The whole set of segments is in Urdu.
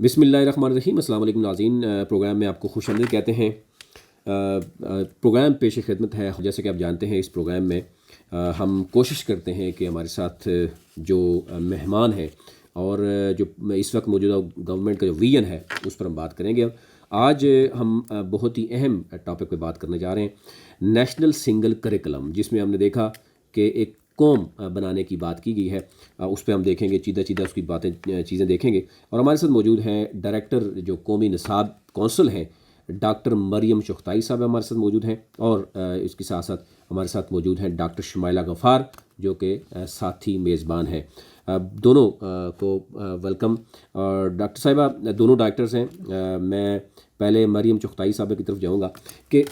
بسم اللہ الرحمن الرحیم۔ السلام علیکم ناظرین، پروگرام میں آپ کو خوش آمدید کہتے ہیں۔ پروگرام پیش خدمت ہے۔ جیسے کہ آپ جانتے ہیں اس پروگرام میں ہم کوشش کرتے ہیں کہ ہمارے ساتھ جو مہمان ہیں اور جو اس وقت موجودہ گورنمنٹ کا جو ویژن ہے اس پر ہم بات کریں گے۔ آج ہم بہت ہی اہم ٹاپک پہ بات کرنے جا رہے ہیں، نیشنل سنگل کریکلم، جس میں ہم نے دیکھا کہ ایک قوم بنانے کی بات کی گئی ہے۔ اس پہ ہم دیکھیں گے، چیزیں اس کی چیزیں دیکھیں گے۔ اور ہمارے ساتھ موجود ہیں ڈائریکٹر جو قومی نصاب کونسل ہیں، ڈاکٹر مریم چغتائی صاحب ہمارے ساتھ موجود ہیں، اور اس کے ساتھ ساتھ ہمارے ساتھ موجود ہیں ڈاکٹر شمائلہ غفار جو کہ ساتھی میزبان ہیں۔ دونوں کو ویلکم۔ اور ڈاکٹر صاحبہ دونوں ڈائریکٹرز ہیں۔ میں پہلے مریم چغتائی صاحبہ کی طرف جاؤں گا کہ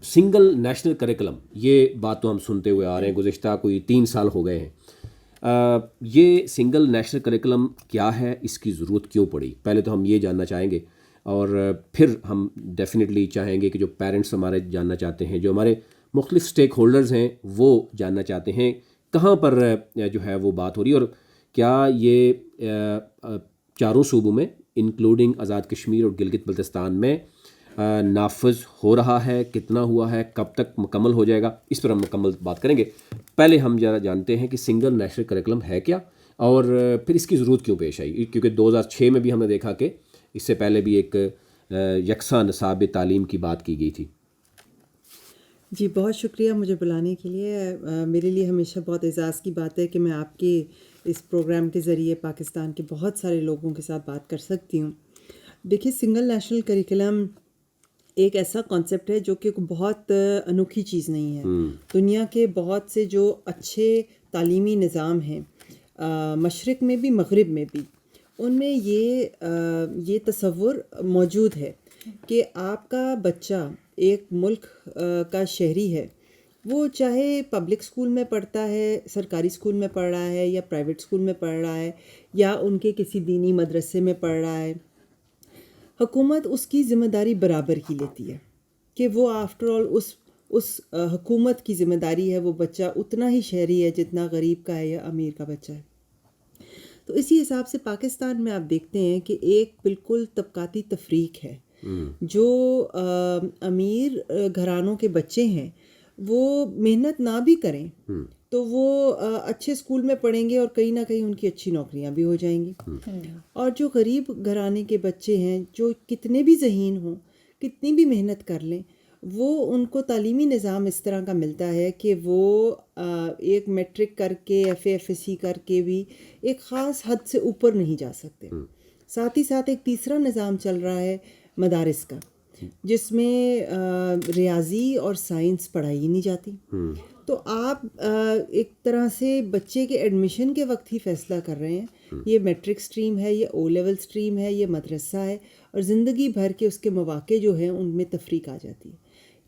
سنگل نیشنل کریکلم، یہ بات تو ہم سنتے ہوئے آ رہے ہیں، گزشتہ کوئی 3 سال ہو گئے ہیں۔ یہ سنگل نیشنل کریکلم کیا ہے، اس کی ضرورت کیوں پڑی، پہلے تو ہم یہ جاننا چاہیں گے، اور پھر ہم ڈیفینیٹلی چاہیں گے کہ جو پیرنٹس ہمارے جاننا چاہتے ہیں، جو ہمارے مختلف سٹیک ہولڈرز ہیں وہ جاننا چاہتے ہیں کہاں پر جو ہے وہ بات ہو رہی ہے، اور کیا یہ چاروں صوبوں میں انکلوڈنگ آزاد کشمیر اور گلگت بلتستان میں نافذ ہو رہا ہے، کتنا ہوا ہے، کب تک مکمل ہو جائے گا، اس پر ہم مکمل بات کریں گے۔ پہلے ہم ذرا جانتے ہیں کہ سنگل نیشنل کریکلم ہے کیا، اور پھر اس کی ضرورت کیوں پیش آئی، کیونکہ 2006 میں بھی ہم نے دیکھا کہ اس سے پہلے بھی ایک یکساں نصاب تعلیم کی بات کی گئی تھی۔ جی بہت شکریہ مجھے بلانے کے لیے۔ میرے لیے ہمیشہ بہت اعزاز کی بات ہے کہ میں آپ کے اس پروگرام کے ذریعے پاکستان کے بہت سارے لوگوں کے ساتھ بات کر سکتی ہوں۔ دیکھیے، سنگل نیشنل کریکلم ایک ایسا کانسیپٹ ہے جو کہ بہت انوکھی چیز نہیں ہے۔ دنیا کے بہت سے جو اچھے تعلیمی نظام ہیں، مشرق میں بھی مغرب میں بھی، ان میں یہ تصور موجود ہے کہ آپ کا بچہ ایک ملک کا شہری ہے، وہ چاہے پبلک اسکول میں پڑھتا ہے، سرکاری اسکول میں پڑھ رہا ہے، یا پرائیویٹ اسکول میں پڑھ رہا ہے، یا ان کے کسی دینی مدرسے میں پڑھ رہا ہے، حکومت اس کی ذمہ داری برابر کی لیتی ہے کہ وہ آفٹر آل اس حکومت کی ذمہ داری ہے، وہ بچہ اتنا ہی شہری ہے جتنا غریب کا ہے یا امیر کا بچہ ہے۔ تو اسی حساب سے پاکستان میں آپ دیکھتے ہیں کہ ایک بالکل طبقاتی تفریق ہے۔ جو امیر گھرانوں کے بچے ہیں وہ محنت نہ بھی کریں تو وہ اچھے اسکول میں پڑھیں گے، اور کہیں نہ کہیں ان کی اچھی نوکریاں بھی ہو جائیں گی۔ اور جو غریب گھرانے کے بچے ہیں، جو کتنے بھی ذہین ہوں، کتنی بھی محنت کر لیں، وہ ان کو تعلیمی نظام اس طرح کا ملتا ہے کہ وہ ایک میٹرک کر کے، F A F S C کر کے بھی ایک خاص حد سے اوپر نہیں جا سکتے۔ ساتھ ہی ساتھ ایک تیسرا نظام چل رہا ہے مدارس کا، جس میں ریاضی اور سائنس پڑھائی ہی نہیں جاتی۔ تو آپ ایک طرح سے بچے کے ایڈمیشن کے وقت ہی فیصلہ کر رہے ہیں یہ میٹرک سٹریم ہے، یہ او لیول سٹریم ہے، یہ مدرسہ ہے، اور زندگی بھر کے اس کے مواقع جو ہیں ان میں تفریق آ جاتی ہے۔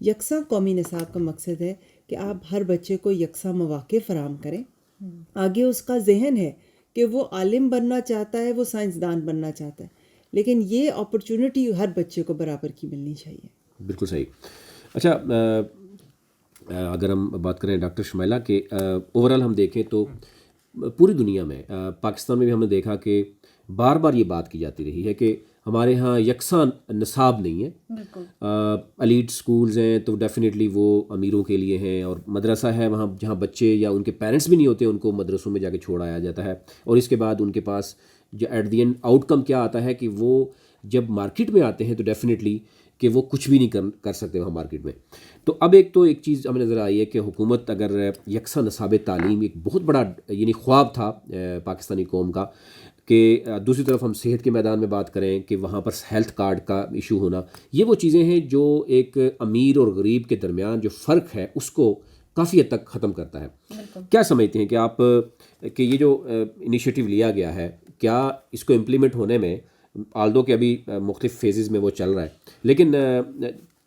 یکساں قومی نصاب کا مقصد ہے کہ آپ ہر بچے کو یکساں مواقع فراہم کریں۔ آگے اس کا ذہن ہے کہ وہ عالم بننا چاہتا ہے، وہ سائنسدان بننا چاہتا ہے، لیکن یہ اپرچونٹی ہر بچے کو برابر کی ملنی چاہیے۔ بالکل صحیح۔ اچھا، اگر ہم بات کریں ڈاکٹر شمائلہ کہ اوورال ہم دیکھیں تو پوری دنیا میں، پاکستان میں بھی ہم نے دیکھا کہ بار بار یہ بات کی جاتی رہی ہے کہ ہمارے ہاں یکساں نصاب نہیں ہے۔ ایلیٹ سکولز ہیں تو ڈیفینیٹلی وہ امیروں کے لیے ہیں، اور مدرسہ ہے وہاں جہاں بچے یا ان کے پیرنٹس بھی نہیں ہوتے ان کو مدرسوں میں جا کے چھوڑایا جاتا ہے، اور اس کے بعد ان کے پاس جو at the end outcome کیا آتا ہے کہ وہ جب مارکیٹ میں آتے ہیں تو ڈیفینیٹلی کہ وہ کچھ بھی نہیں کر سکتے وہاں مارکیٹ میں۔ تو اب ایک چیز ہمیں نظر آئی ہے کہ حکومت اگر یکساں نصاب تعلیم، ایک بہت بڑا یعنی خواب تھا پاکستانی قوم کا، کہ دوسری طرف ہم صحت کے میدان میں بات کریں کہ وہاں پر ہیلتھ کارڈ کا ایشو ہونا، یہ وہ چیزیں ہیں جو ایک امیر اور غریب کے درمیان جو فرق ہے اس کو کافی حد تک ختم کرتا ہے۔ کیا سمجھتے ہیں کہ آپ کہ یہ جو انیشیٹو لیا گیا ہے، کیا اس کو امپلیمنٹ ہونے میں، آلدو کہ ابھی مختلف فیزز میں وہ چل رہا ہے، لیکن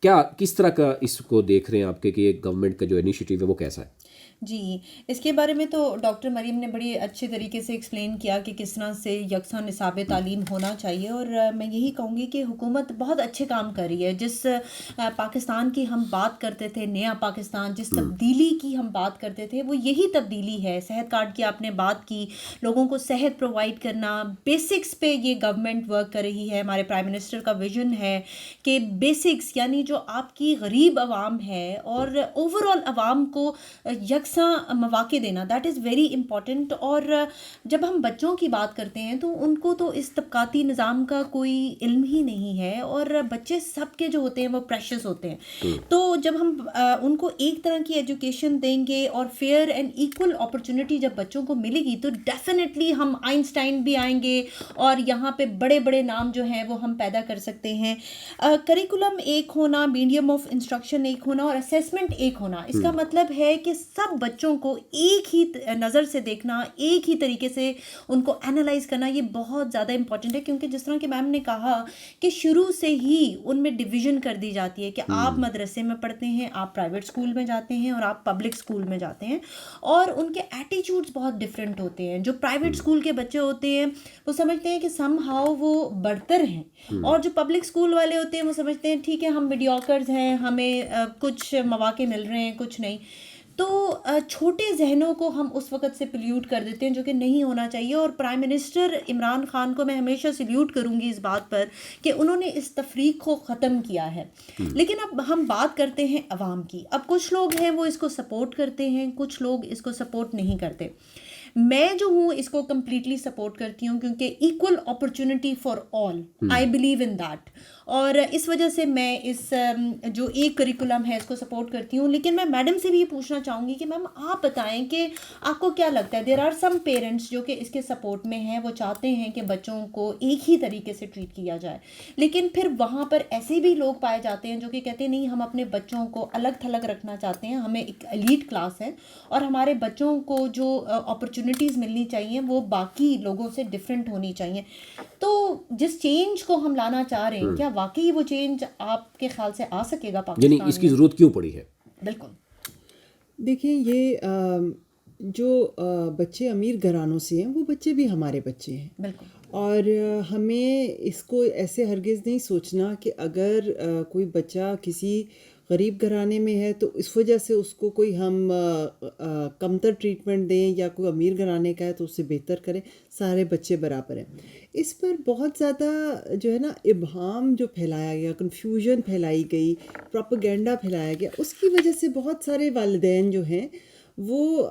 کیا کس طرح کا اس کو دیکھ رہے ہیں آپ کہ یہ گورنمنٹ کا جو انیشیٹو ہے وہ کیسا ہے؟ جی، اس کے بارے میں تو ڈاکٹر مریم نے بڑی اچھے طریقے سے ایکسپلین کیا کہ کس طرح سے یکساں نصاب تعلیم ہونا چاہیے، اور میں یہی کہوں گی کہ حکومت بہت اچھے کام کر رہی ہے. جس پاکستان کی ہم بات کرتے تھے، نیا پاکستان، جس تبدیلی کی ہم بات کرتے تھے، وہ یہی تبدیلی ہے. صحت کارڈ کی آپ نے بات کی، لوگوں کو صحت پرووائڈ کرنا، بیسکس پہ یہ گورنمنٹ ورک کر رہی ہے. ہمارے پرائم منسٹر کا ویژن ہے کہ بیسکس یعنی جو آپ کی غریب عوام ہے اور اوور آل عوام کو یکساں مواقع دینا، دیٹ از ویری امپورٹنٹ. اور جب ہم بچوں کی بات کرتے ہیں تو ان کو تو اس طبقاتی نظام کا کوئی علم ہی نہیں ہے، اور بچے سب کے جو ہوتے ہیں وہ پریشس ہوتے ہیں. تو جب ہم ان کو ایک طرح کی ایجوکیشن دیں گے اور فیئر اینڈ ایکول اپرچونٹی جب بچوں کو ملے گی، تو ڈیفینیٹلی ہم آئنسٹائن بھی آئیں گے، اور یہاں پہ بڑے بڑے نام جو ہیں وہ ہم پیدا کر سکتے ہیں. کریکولم ایک ہونا، میڈیم آف انسٹرکشن ایک ہونا، اور اسیسمنٹ ایک ہونا، اس کا مطلب ہے کہ سب بچوں کو ایک ہی نظر سے دیکھنا، ایک ہی طریقے سے ان کو اینالائز کرنا، یہ بہت زیادہ امپورٹنٹ ہے. کیونکہ جس طرح کہ میم نے کہا کہ شروع سے ہی ان میں ڈویژن کر دی جاتی ہے کہ آپ مدرسے میں پڑھتے ہیں، آپ پرائیویٹ اسکول میں جاتے ہیں، اور آپ پبلک اسکول میں جاتے ہیں، اور ان کے ایٹیچیوڈس بہت ڈفرینٹ ہوتے ہیں. جو پرائیویٹ اسکول کے بچے ہوتے ہیں وہ سمجھتے ہیں کہ سم ہاؤ وہ برتر ہیں، اور جو پبلک اسکول والے ہوتے ہیں وہ سمجھتے ہیں ٹھیک ہے ہم میڈیوکرز ہیں، ہمیں کچھ مواقع مل رہے ہیں، کچھ نہیں. تو چھوٹے ذہنوں کو ہم اس وقت سے پلیوٹ کر دیتے ہیں، جو کہ نہیں ہونا چاہیے. اور پرائم منسٹر عمران خان کو میں ہمیشہ سلیوٹ کروں گی اس بات پر کہ انہوں نے اس تفریق کو ختم کیا ہے. لیکن اب ہم بات کرتے ہیں عوام کی. اب کچھ لوگ ہیں وہ اس کو سپورٹ کرتے ہیں، کچھ لوگ اس کو سپورٹ نہیں کرتے. میں جو ہوں اس کو کمپلیٹلی سپورٹ کرتی ہوں، کیونکہ equal opportunity for all, I believe in that. اور اس وجہ سے میں اس جو ایک کریکولم ہے اس کو سپورٹ کرتی ہوں. لیکن میں میڈم سے بھی یہ پوچھنا چاہوں گی کہ میم آپ بتائیں کہ آپ کو کیا لگتا ہے، دیر آر سم پیرنٹس جو کہ اس کے سپورٹ میں ہیں، وہ چاہتے ہیں کہ بچوں کو ایک ہی طریقے سے ٹریٹ کیا جائے، لیکن پھر وہاں پر ایسے بھی لوگ پائے جاتے ہیں جو کہ کہتے ہیں نہیں، ہم اپنے بچوں کو الگ تھلگ رکھنا چاہتے ہیں، ہمیں ایک ایلیٹ کلاس ہے، اور ہمارے بچوں کو جو اپرچونٹیز ملنی چاہیے وہ باقی لوگوں سے ڈفرینٹ ہونی چاہیے. تو جس چینج کو ہم لانا چاہ رہے ہیں، کیا واقعی وہ چینج آپ کے خیال سے آ سکے گا پاکستان یعنی اس کی ضرورت کیوں پڑی ہے؟ بالکل. دیکھیں، یہ جو بچے امیر گھرانوں سے ہیں وہ بچے بھی ہمارے بچے ہیں. بالکل. اور ہمیں اس کو ایسے ہرگز نہیں سوچنا کہ اگر کوئی بچہ کسی غریب گھرانے میں ہے تو اس وجہ سے اس کو کوئی ہم کمتر ٹریٹمنٹ دیں، یا کوئی امیر گھرانے کا ہے تو اس سے بہتر کریں. سارے بچے برابر ہیں. اس پر بہت زیادہ جو ہے نا ابہام جو پھیلایا گیا، کنفیوژن پھیلائی گئی، پروپیگنڈا پھیلایا گیا، اس کی وجہ سے بہت سارے والدین جو ہیں وہ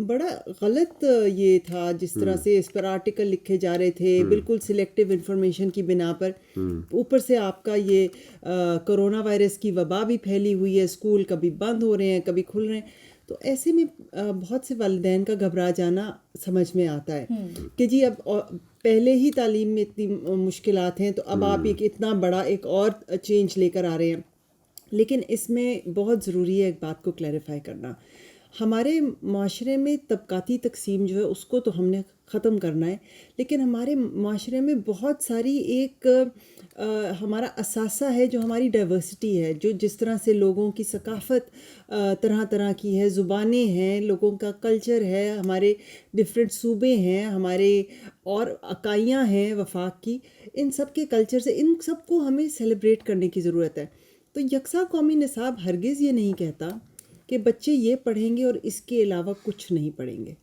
بڑا غلط یہ تھا جس طرح سے اس پر آرٹیکل لکھے جا رہے تھے، بالکل سلیکٹیو انفارمیشن کی بنا پر. اوپر سے آپ کا یہ کرونا وائرس کی وبا بھی پھیلی ہوئی ہے، اسکول کبھی بند ہو رہے ہیں کبھی کھل رہے ہیں. تو ایسے میں بہت سے والدین کا گھبرا جانا سمجھ میں آتا ہے کہ جی اب پہلے ہی تعلیم میں اتنی مشکلات ہیں، تو اب آپ ایک اتنا بڑا ایک اور چینج لے کر آ رہے ہیں. لیکن اس میں بہت ضروری ہے ایک بات کو کلیریفائی کرنا. ہمارے معاشرے میں طبقاتی تقسیم جو ہے اس کو تو ہم نے ختم کرنا ہے، لیکن ہمارے معاشرے میں بہت ساری ایک ہمارا اثاثہ ہے جو ہماری ڈائیورسٹی ہے، جو جس طرح سے لوگوں کی ثقافت طرح طرح کی ہے، زبانیں ہیں، لوگوں کا کلچر ہے، ہمارے ڈفرینٹ صوبے ہیں، ہمارے اور اکائیاں ہیں وفاق کی. ان سب کے کلچر سے ان سب کو ہمیں سیلیبریٹ کرنے کی ضرورت ہے. تو یکساں قومی نصاب ہرگز یہ نہیں کہتا کہ بچے یہ پڑھیں گے اور اس کے علاوہ کچھ نہیں پڑھیں گے.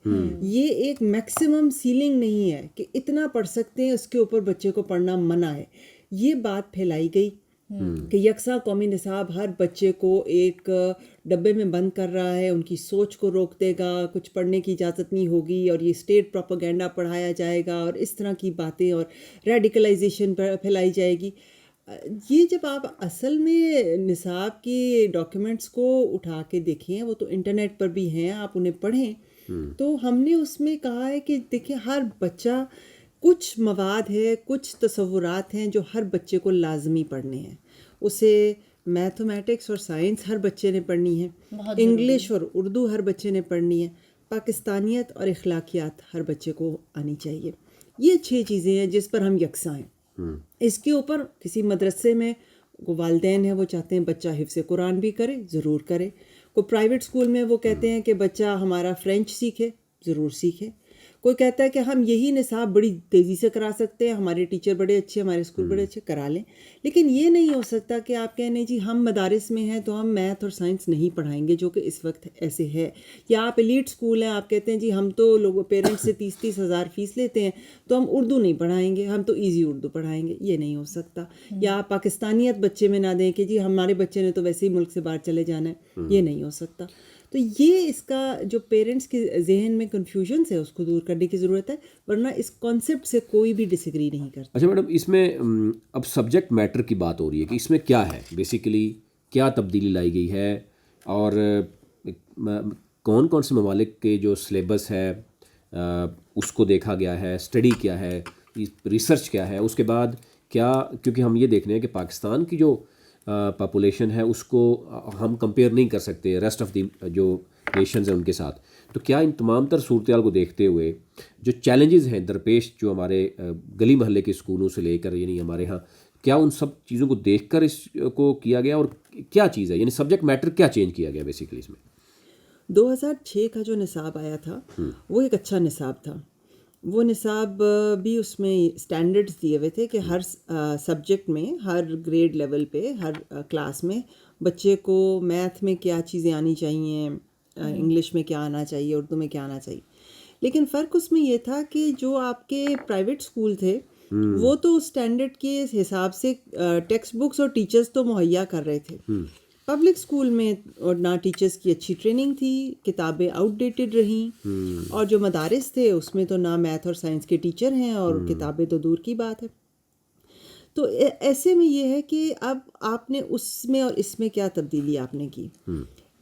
یہ ایک میکسیمم سیلنگ نہیں ہے کہ اتنا پڑھ سکتے ہیں، اس کے اوپر بچے کو پڑھنا منع ہے. یہ بات پھیلائی گئی کہ یکساں قومی نصاب ہر بچے کو ایک ڈبے میں بند کر رہا ہے، ان کی سوچ کو روک دے گا، کچھ پڑھنے کی اجازت نہیں ہوگی، اور یہ اسٹیٹ پروپیگنڈا پڑھایا جائے گا، اور اس طرح کی باتیں اور ریڈیکلائزیشن پھیلائی جائے گی. یہ جب آپ اصل میں نصاب کی ڈاکیومنٹس کو اٹھا کے دیکھیں، وہ تو انٹرنیٹ پر بھی ہیں، آپ انہیں پڑھیں، تو ہم نے اس میں کہا ہے کہ دیکھیں ہر بچہ، کچھ مواد ہے، کچھ تصورات ہیں جو ہر بچے کو لازمی پڑھنے ہیں. اسے میتھمیٹکس اور سائنس ہر بچے نے پڑھنی ہے، انگلش اور اردو ہر بچے نے پڑھنی ہے، پاکستانیت اور اخلاقیات ہر بچے کو آنی چاہیے. یہ 6 چیزیں ہیں جس پر ہم یکساں ہیں. اس کے اوپر کسی مدرسے میں والدین ہیں وہ چاہتے ہیں بچہ حفظ قرآن بھی کرے، ضرور کرے. کوئی پرائیویٹ اسکول میں وہ کہتے ہیں کہ بچہ ہمارا فرینچ سیکھے، ضرور سیکھے. کوئی کہتا ہے کہ ہم یہی نصاب بڑی تیزی سے کرا سکتے ہیں، ہمارے ٹیچر بڑے اچھے، ہمارے اسکول بڑے اچھے، کرا لیں. لیکن یہ نہیں ہو سکتا کہ آپ کہیں نہیں جی ہم مدارس میں ہیں تو ہم میتھ اور سائنس نہیں پڑھائیں گے، جو کہ اس وقت ایسے ہے. یا آپ ایلیٹ اسکول ہیں، آپ کہتے ہیں جی ہم تو لوگوں پیرنٹس سے 30 ہزار فیس لیتے ہیں تو ہم اردو نہیں پڑھائیں گے، ہم تو ایزی اردو پڑھائیں گے. یہ نہیں ہو سکتا. یا آپ پاکستانیت بچے میں نہ دیں کہ جی ہمارے بچے نے تو ویسے ہی ملک سے باہر چلے جانا ہے. یہ نہیں ہو سکتا. تو یہ اس کا جو پیرنٹس کے ذہن میں کنفیوژنس ہے اس کو دور کرنے کی ضرورت ہے، ورنہ اس کانسیپٹ سے کوئی بھی ڈس ایگری نہیں کرتا. اچھا میڈم، اس میں اب سبجیکٹ میٹر کی بات ہو رہی ہے کہ اس میں کیا ہے، بیسیکلی کیا تبدیلی لائی گئی ہے، اور کون کون سے ممالک کے جو سلیبس ہے اس کو دیکھا گیا ہے، اسٹڈی کیا ہے، ریسرچ کیا ہے. اس کے بعد کیا، کیونکہ ہم یہ دیکھ رہے ہیں کہ پاکستان کی جو پاپولیشن ہے اس کو ہم کمپیئر نہیں کر سکتے ریسٹ آف دی جو نیشنز ہیں ان کے ساتھ. تو کیا ان تمام تر صورتحال کو دیکھتے ہوئے جو چیلنجز ہیں درپیش جو ہمارے گلی محلے کے اسکولوں سے لے کر یعنی ہمارے ہاں، کیا ان سب چیزوں کو دیکھ کر اس کو کیا گیا، اور کیا چیز ہے یعنی سبجیکٹ میٹر کیا چینج کیا گیا بیسیکلی اس میں؟ 2006 کا جو نصاب آیا تھا وہ ایک اچھا نصاب تھا. وہ نصاب بھی اس میں اسٹینڈرڈز دیے ہوئے تھے کہ ہر سبجیکٹ میں، ہر گریڈ لیول پہ، ہر کلاس میں بچے کو میتھ میں کیا چیزیں آنی چاہیے، انگلش میں کیا آنا چاہیے، اردو میں کیا آنا چاہیے. لیکن فرق اس میں یہ تھا کہ جو آپ کے پرائیویٹ اسکول تھے وہ تو اسٹینڈرڈ کے حساب سے ٹیکسٹ بکس اور ٹیچرز تو مہیا کر رہے تھے. پبلک اسکول میں اور نہ ٹیچرز کی اچھی ٹریننگ تھی، کتابیں آؤٹ ڈیٹڈ رہیں، اور جو مدارس تھے اس میں تو نہ میتھ اور سائنس کے ٹیچر ہیں اور کتابیں تو دور کی بات ہے. تو ایسے میں یہ ہے کہ اب آپ نے اس میں اور اس میں کیا تبدیلی آپ نے کی.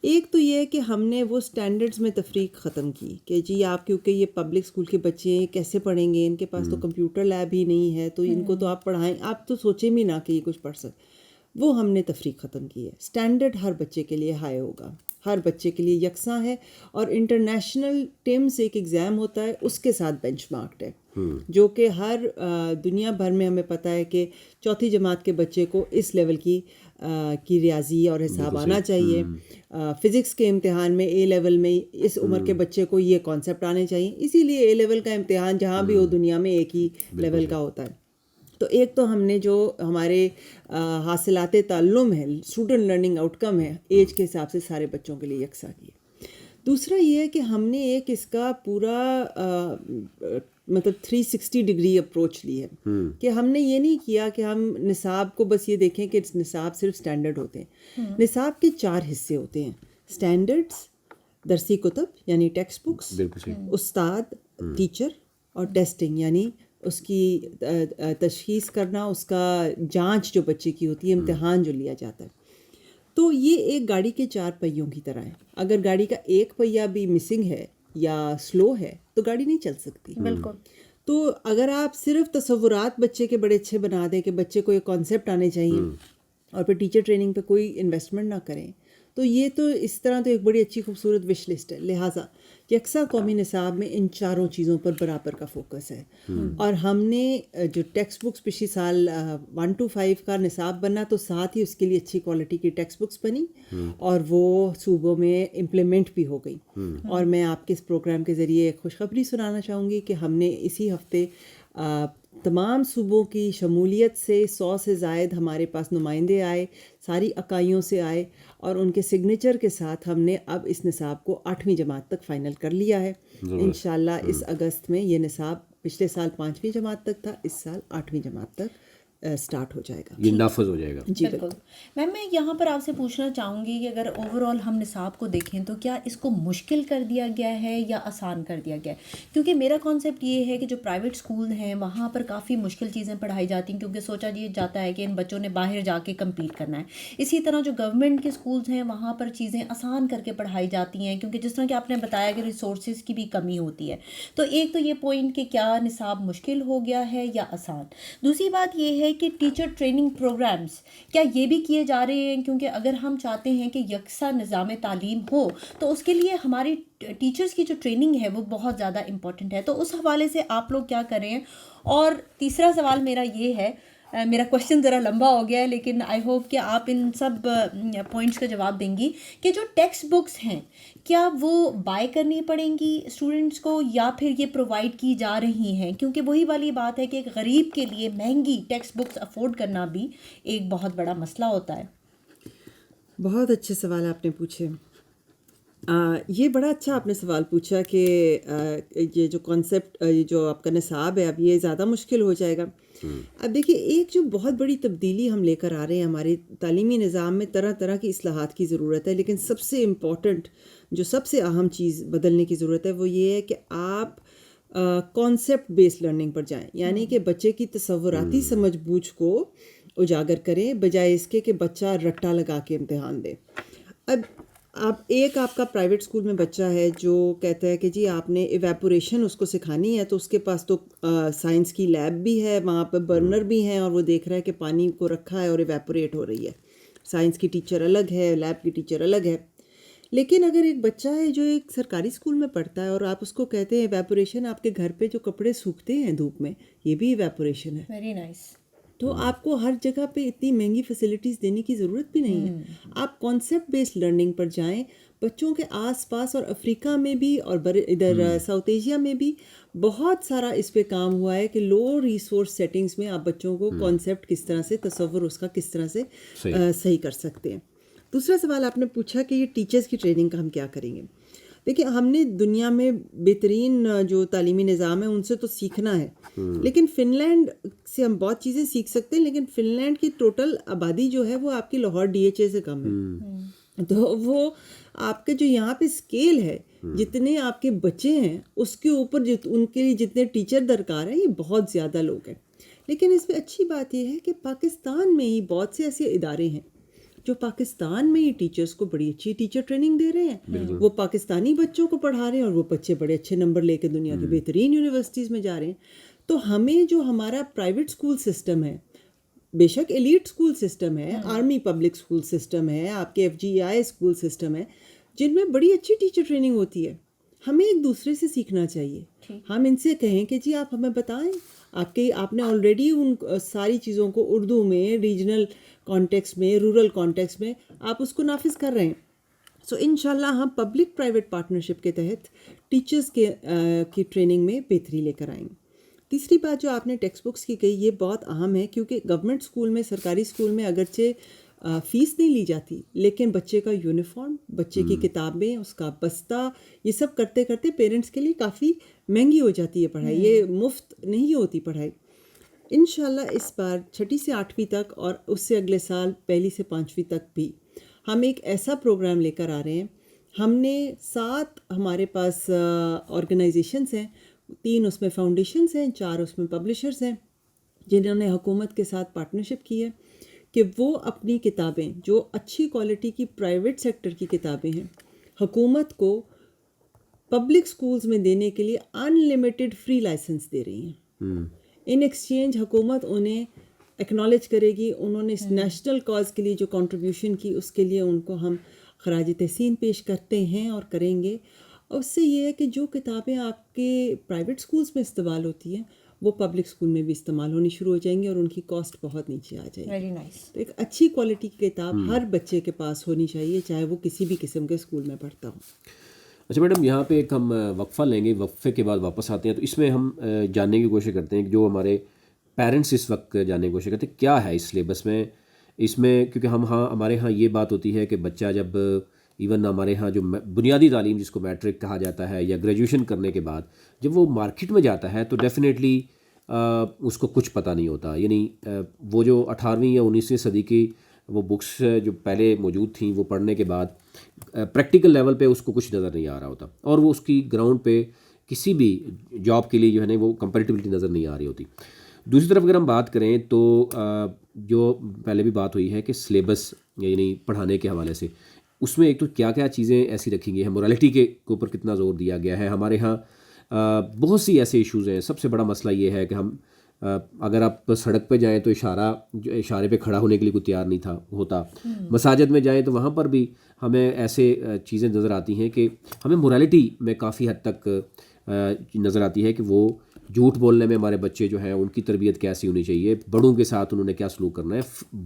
ایک تو یہ ہے کہ ہم نے وہ سٹینڈرڈز میں تفریق ختم کی کہ جی آپ کیونکہ یہ پبلک اسکول کے بچے ہیں کیسے پڑھیں گے، ان کے پاس تو کمپیوٹر لیب ہی نہیں ہے تو ان کو تو آپ پڑھائیں، آپ تو سوچیں بھی نہ کہ یہ کچھ پڑھ سکیں. وہ ہم نے تفریق ختم کی ہے. اسٹینڈرڈ ہر بچے کے لیے ہائی ہوگا، ہر بچے کے لیے یکساں ہے، اور انٹرنیشنل ٹیمز ایک ایگزام ہوتا ہے اس کے ساتھ بینچ مارکڈ ہے، جو کہ ہر دنیا بھر میں ہمیں پتہ ہے کہ چوتھی جماعت کے بچے کو اس لیول کی ریاضی اور حساب آنا چاہیے. فزکس کے امتحان میں اے لیول میں اس عمر کے بچے کو یہ کانسیپٹ آنے چاہیے. اسی لیے اے لیول کا امتحان جہاں بھی ہو دنیا میں ایک ہی لیول کا ہوتا ہے. تو ایک تو ہم نے جو ہمارے حاصلات تعلم ہے، اسٹوڈنٹ لرننگ آؤٹ کم ہے، ایج کے حساب سے سارے بچوں کے لیے یکساں کی ہے. دوسرا یہ ہے کہ ہم نے ایک اس کا پورا مطلب 360 ڈگری اپروچ لی ہے کہ ہم نے یہ نہیں کیا کہ ہم نصاب کو بس یہ دیکھیں کہ نصاب صرف اسٹینڈرڈ ہوتے ہیں. نصاب کے 4 حصے ہوتے ہیں: اسٹینڈرڈس، درسی کتب یعنی ٹیکسٹ بکس، استاد، ٹیچر، اور ٹیسٹنگ یعنی اس کی تشخیص کرنا، اس کا جانچ جو بچے کی ہوتی ہے، امتحان جو لیا جاتا ہے. تو یہ ایک گاڑی کے 4 پہیوں کی طرح ہے. اگر گاڑی کا ایک پہیا بھی مسنگ ہے یا سلو ہے تو گاڑی نہیں چل سکتی. بالکل. تو اگر آپ صرف تصورات بچے کے بڑے اچھے بنا دیں کہ بچے کو یہ کانسیپٹ آنے چاہیے اور پھر ٹیچر ٹریننگ پہ کوئی انویسٹمنٹ نہ کریں تو یہ تو اس طرح تو ایک بڑی اچھی خوبصورت وش لسٹ ہے. لہٰذا یکساں قومی نصاب میں ان 4 چیزوں پر برابر کا فوکس ہے. اور ہم نے جو ٹیکسٹ بکس پچھلی سال 1 to 5 کا نصاب بنا تو ساتھ ہی اس کے لیے اچھی کوالٹی کی ٹیکسٹ بکس بنی اور وہ صوبوں میں امپلیمنٹ بھی ہو گئی. اور میں آپ کے اس پروگرام کے ذریعے ایک خوشخبری سنانا چاہوں گی کہ ہم نے اسی ہفتے تمام صوبوں کی شمولیت سے 100 سے زائد ہمارے پاس نمائندے آئے، ساری اکائیوں سے آئے، اور ان کے سگنیچر کے ساتھ ہم نے اب اس نصاب کو 8ویں جماعت تک فائنل کر لیا ہے. انشاءاللہ اس اگست میں یہ نصاب پچھلے سال 5ویں جماعت تک تھا، اس سال 8ویں جماعت تک سٹارٹ ہو جائے گا، یہ نافذ ہو جائے گا. جی بالکل. میم میں یہاں پر آپ سے پوچھنا چاہوں گی کہ اگر اوور آل ہم نصاب کو دیکھیں تو کیا اس کو مشکل کر دیا گیا ہے یا آسان کر دیا گیا ہے؟ کیونکہ میرا کانسیپٹ یہ ہے کہ جو پرائیویٹ اسکول ہیں وہاں پر کافی مشکل چیزیں پڑھائی جاتی ہیں کیونکہ سوچا یہ جاتا ہے کہ ان بچوں نے باہر جا کے کمپیٹ کرنا ہے. اسی طرح جو گورنمنٹ کے اسکولز ہیں وہاں پر چیزیں آسان کر کے پڑھائی جاتی ہیں کیونکہ جس طرح کہ آپ نے بتایا کہ ریسورسز کی بھی کمی ہوتی ہے. تو ایک تو یہ پوائنٹ کہ کیا نصاب مشکل ہو گیا ہے یا آسان. دوسری بات یہ ہے کہ ٹیچر ٹریننگ پروگرامز کیا یہ بھی کیے جا رہے ہیں؟ کیونکہ اگر ہم چاہتے ہیں کہ یکساں نظام تعلیم ہو تو اس کے لیے ہماری ٹیچرز کی جو ٹریننگ ہے وہ بہت زیادہ امپورٹنٹ ہے. تو اس حوالے سے آپ لوگ کیا کر رہے ہیں؟ اور تیسرا سوال میرا یہ ہے میرا کوشچن ذرا لمبا ہو گیا ہے لیکن آئی ہوپ کہ آپ ان سب پوائنٹس کا جواب دیں گی کہ جو ٹیکسٹ بکس ہیں کیا وہ بائی کرنی پڑیں گی اسٹوڈنٹس کو یا پھر یہ پرووائڈ کی جا رہی ہیں؟ کیونکہ وہی والی بات ہے کہ ایک غریب کے لیے مہنگی ٹیکسٹ بکس افورڈ کرنا بھی ایک بہت بڑا مسئلہ ہوتا ہے. بہت اچھے سوال آپ نے پوچھے. یہ بڑا اچھا آپ نے سوال پوچھا کہ یہ جو کانسیپٹ جو آپ کا نصاب ہے اب یہ زیادہ مشکل ہو جائے گا. اب دیکھیے ایک جو بہت بڑی تبدیلی ہم لے کر آ رہے ہیں ہمارے تعلیمی نظام میں، طرح طرح کی اصلاحات کی ضرورت ہے، لیکن سب سے امپورٹنٹ جو سب سے اہم چیز بدلنے کی ضرورت ہے وہ یہ ہے کہ آپ کانسیپٹ بیس لرننگ پر جائیں، یعنی کہ بچے کی تصوراتی سمجھ بوجھ کو اجاگر کریں بجائے اس کے کہ بچہ رٹا لگا کے امتحان دے. اب آپ کا پرائیویٹ اسکول میں بچہ ہے جو کہتا ہے کہ جی آپ نے ایویپوریشن اس کو سکھانی ہے، تو اس کے پاس تو سائنس کی لیب بھی ہے، وہاں پہ برنر بھی ہیں، اور وہ دیکھ رہا ہے کہ پانی کو رکھا ہے اور ایویپوریٹ ہو رہی ہے. سائنس کی ٹیچر الگ ہے، لیب کی ٹیچر الگ ہے. لیکن اگر ایک بچہ ہے جو ایک سرکاری اسکول میں پڑھتا ہے اور آپ اس کو کہتے ہیں ایویپوریشن، آپ کے گھر پہ جو کپڑے سوکھتے ہیں دھوپ میں یہ بھی ایویپوریشن ہے. Very nice. تو آپ کو ہر جگہ پہ اتنی مہنگی فیسلٹیز دینے کی ضرورت بھی نہیں ہے. آپ کانسیپٹ بیسڈ لرننگ پر جائیں. بچوں کے آس پاس اور افریقہ میں بھی اور ادھر ساؤتھ ایشیا میں بھی بہت سارا اس پہ کام ہوا ہے کہ لو ریسورس سیٹنگز میں آپ بچوں کو کانسیپٹ کس طرح سے، تصور اس کا کس طرح سے صحیح کر سکتے ہیں. دوسرا سوال آپ نے پوچھا کہ یہ ٹیچرز کی ٹریننگ کا ہم کیا کریں گے. دیکھیں ہم نے دنیا میں بہترین جو تعلیمی نظام ہے ان سے تو سیکھنا ہے، لیکن فن لینڈ سے ہم بہت چیزیں سیکھ سکتے ہیں، لیکن فن لینڈ کی ٹوٹل آبادی جو ہے وہ آپ کی لاہور DHA سے کم ہے. تو وہ آپ کے جو یہاں پہ اسکیل ہے، جتنے آپ کے بچے ہیں اس کے اوپر ان کے لیے جتنے ٹیچر درکار ہیں یہ بہت زیادہ لوگ ہیں. لیکن اس میں اچھی بات یہ ہے کہ پاکستان میں ہی بہت سے ایسے ادارے ہیں جو پاکستان میں ہی ٹیچرز کو بڑی اچھی ٹیچر ٹریننگ دے رہے ہیں. وہ پاکستانی بچوں کو پڑھا رہے ہیں اور وہ بچے بڑے اچھے نمبر لے کے دنیا کی بہترین یونیورسٹیز میں جا رہے ہیں. تو ہمیں جو ہمارا پرائیویٹ اسکول سسٹم ہے، بے شک ایلیٹ اسکول سسٹم ہے، آرمی پبلک اسکول سسٹم ہے، آپ کے FGI اسکول سسٹم ہے، جن میں بڑی اچھی ٹیچر ٹریننگ ہوتی ہے. ہمیں ایک دوسرے سے سیکھنا چاہیے. ہم ان سے کہیں کہ جی آپ ہمیں بتائیں، آپ نے آلریڈی ان ساری چیزوں کو اردو میں، ریجنل کانٹیکس میں، رورل کانٹیکس میں آپ اس کو نافذ کر رہے ہیں. سو انشاءاللہ ہم پبلک پرائیویٹ پارٹنرشپ کے تحت ٹیچرز کی ٹریننگ میں بہتری لے کر آئیں گے. تیسری بات جو آپ نے ٹیکسٹ بکس کی کہی یہ بہت اہم ہے، کیونکہ گورنمنٹ اسکول میں، سرکاری اسکول میں اگرچہ فیس نہیں لی جاتی، لیکن بچے کا یونیفارم، بچے کی کتابیں، اس کا بستہ، یہ سب کرتے کرتے پیرنٹس کے لیے کافی مہنگی ہو جاتی ہے پڑھائی. یہ مفت نہیں ہوتی پڑھائی. انشاءاللہ اس بار 6 سے 8ویں تک اور اس سے اگلے سال 1 سے 5ویں تک بھی ہم ایک ایسا پروگرام لے کر آ رہے ہیں. ہم نے 7 ہمارے پاس آرگنائزیشنز ہیں، 3 اس میں فاؤنڈیشنز ہیں، 4 اس میں پبلشرز ہیں، جنہوں نے حکومت کے ساتھ پارٹنرشپ کی ہے کہ وہ اپنی کتابیں جو اچھی کوالٹی کی پرائیویٹ سیکٹر کی کتابیں ہیں حکومت کو پبلک سکولز میں دینے کے لیے ان لمیٹڈ فری لائسنس دے رہی ہیں. ان ایکسچینج حکومت انہیں ایکنالج کرے گی. انہوں نے اس نیشنل کاز کے لیے جو کنٹریبیوشن کی اس کے لیے ان کو ہم خراج تحسین پیش کرتے ہیں اور کریں گے. اور اس سے یہ ہے کہ جو کتابیں آپ کے پرائیویٹ سکولز میں استعمال ہوتی ہیں وہ پبلک سکول میں بھی استعمال ہونی شروع ہو جائیں گی اور ان کی کاسٹ بہت نیچے آ جائے گی. Very nice. تو ایک اچھی کوالٹی کی کتاب ہر بچے کے پاس ہونی چاہیے، چاہے وہ کسی بھی قسم کے اسکول میں پڑھتا ہو. اچھا میڈم، یہاں پہ ایک ہم وقفہ لیں گے، وقفے کے بعد واپس آتے ہیں. تو اس میں ہم جاننے کی کوشش کرتے ہیں کہ جو ہمارے پیرنٹس اس وقت جاننے کی کوشش کرتے ہیں کیا ہے اس سلیبس میں، کیونکہ ہمارے ہاں یہ بات ہوتی ہے کہ بچہ جب ایون ہمارے ہاں جو بنیادی تعلیم جس کو میٹرک کہا جاتا ہے یا گریجویشن کرنے کے بعد جب وہ مارکیٹ میں جاتا ہے تو ڈیفینیٹلی اس کو کچھ پتہ نہیں ہوتا. یعنی وہ جو 18ویں یا 19ویں صدی کی وہ بکس جو پہلے موجود تھیں وہ پڑھنے کے بعد پریکٹیکل لیول پہ اس کو کچھ نظر نہیں آ رہا ہوتا، اور وہ اس کی گراؤنڈ پہ کسی بھی جاب کے لیے جو ہے نا وہ کمپیٹیبلٹی نظر نہیں آ رہی ہوتی. دوسری طرف اگر ہم بات کریں تو جو پہلے بھی بات ہوئی ہے کہ سلیبس یعنی پڑھانے کے حوالے سے اس میں ایک تو کیا کیا چیزیں ایسی رکھی گئی ہیں، مورالٹی کے اوپر کتنا زور دیا گیا ہے. ہمارے ہاں بہت سی ایسے ایشوز ہیں. سب سے بڑا مسئلہ یہ ہے کہ ہم اگر آپ سڑک پہ جائیں تو اشارے پہ کھڑا ہونے کے لیے کوئی تیار نہیں ہوتا. مساجد میں جائیں تو وہاں پر بھی ہمیں ایسے چیزیں نظر آتی ہیں کہ ہمیں مورالٹی میں کافی حد تک نظر آتی ہے کہ وہ جھوٹ بولنے میں ہمارے بچے جو ہیں ان کی تربیت کیسی ہونی چاہیے, بڑوں کے ساتھ انہوں نے کیا سلوک کرنا ہے,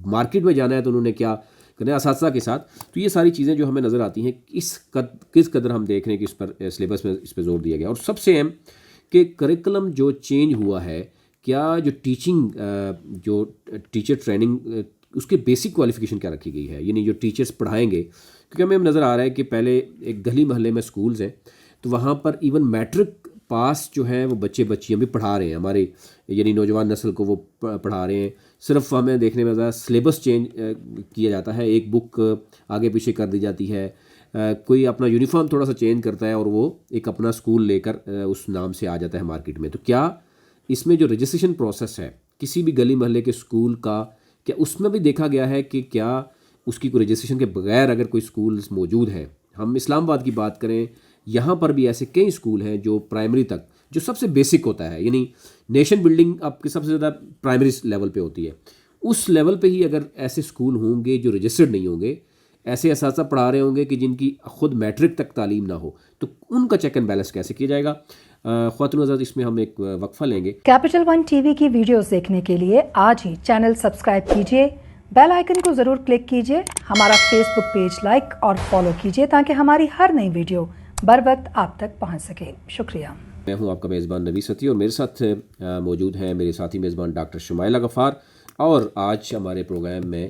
مارکیٹ میں جانا ہے تو انہوں نے کیا کرنا ہے اساتذہ کے ساتھ. تو یہ ساری چیزیں جو ہمیں نظر آتی ہیں کس قدر ہم دیکھ رہے ہیں کہ اس پر سلیبس میں اس پہ زور دیا گیا. اور سب سے اہم کہ کریکلم جو چینج ہوا ہے, کیا جو جو ٹیچر ٹریننگ اس کے بیسک کوالیفیکیشن کیا رکھی گئی ہے, یعنی جو ٹیچرز پڑھائیں گے. کیونکہ ہمیں نظر آ رہا ہے کہ پہلے ایک گلی محلے میں سکولز ہیں تو وہاں پر ایون میٹرک پاس جو ہیں وہ بچے بچیاں بھی پڑھا رہے ہیں ہمارے, یعنی نوجوان نسل کو وہ پڑھا رہے ہیں. صرف ہمیں دیکھنے میں زیادہ سلیبس چینج کیا جاتا ہے, ایک بک آگے پیچھے کر دی جاتی ہے, کوئی اپنا یونیفارم تھوڑا سا چینج کرتا ہے اور وہ ایک اپنا اسکول لے کر اس نام سے آ جاتا ہے مارکیٹ میں. تو کیا اس میں جو رجسٹریشن پروسیس ہے کسی بھی گلی محلے کے اسکول کا, کیا اس میں بھی دیکھا گیا ہے کہ کیا اس کی کوئی رجسٹریشن کے بغیر اگر کوئی اسکولز موجود ہیں؟ ہم اسلام آباد کی بات کریں, یہاں پر بھی ایسے کئی اسکول ہیں جو پرائمری تک جو سب سے بیسک ہوتا ہے, یعنی نیشن بلڈنگ آپ کے سب سے زیادہ پرائمری لیول پہ ہوتی ہے, اس لیول پہ ہی اگر ایسے اسکول ہوں گے جو رجسٹرڈ نہیں ہوں گے, ایسے اساتذہ پڑھا رہے ہوں گے کہ جن کی خود میٹرک تک تعلیم نہ ہو, تو ان کا چیک اینڈ بیلنس کیسے کیا جائے گا؟ خواتین حضرات, اس میں ہم ایک وقفہ لیں گے. کیپٹل ون ٹی وی کی ویڈیوز دیکھنے کے لیے آج ہی چینل سبسکرائب کیجیے, بیل آئیکن کو ضرور کلک کیجیے, ہمارا فیس بک پیج لائک اور فالو کیجیے تاکہ ہماری ہر نئی ویڈیو بر وقت آپ تک پہنچ سکے. شکریہ. میں ہوں آپ کا میزبان نوید ستی اور میرے ساتھ موجود ہیں میرے ساتھی میزبان ڈاکٹر شمائلہ غفار, اور آج ہمارے پروگرام میں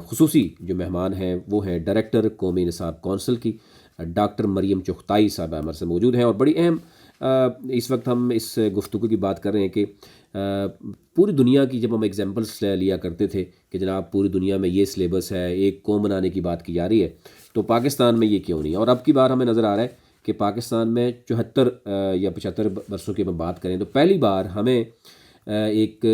خصوصی جو مہمان ہیں وہ ہیں ڈائریکٹر قومی نصاب کونسل کی ڈاکٹر مریم چغتائی صاحبہ ہمارے سے موجود ہیں. اور بڑی اہم اس وقت ہم اس گفتگو کی بات کر رہے ہیں کہ پوری دنیا کی جب ہم ایگزامپلس لیا کرتے تھے کہ جناب پوری دنیا میں یہ سلیبس ہے, ایک قوم بنانے کی بات کی جا رہی ہے, تو پاکستان میں یہ کیوں نہیں؟ اور اب کی بار ہمیں نظر آ رہا ہے کہ پاکستان میں 74 یا 75 برسوں کی ہم بات کریں تو پہلی بار ہمیں ایک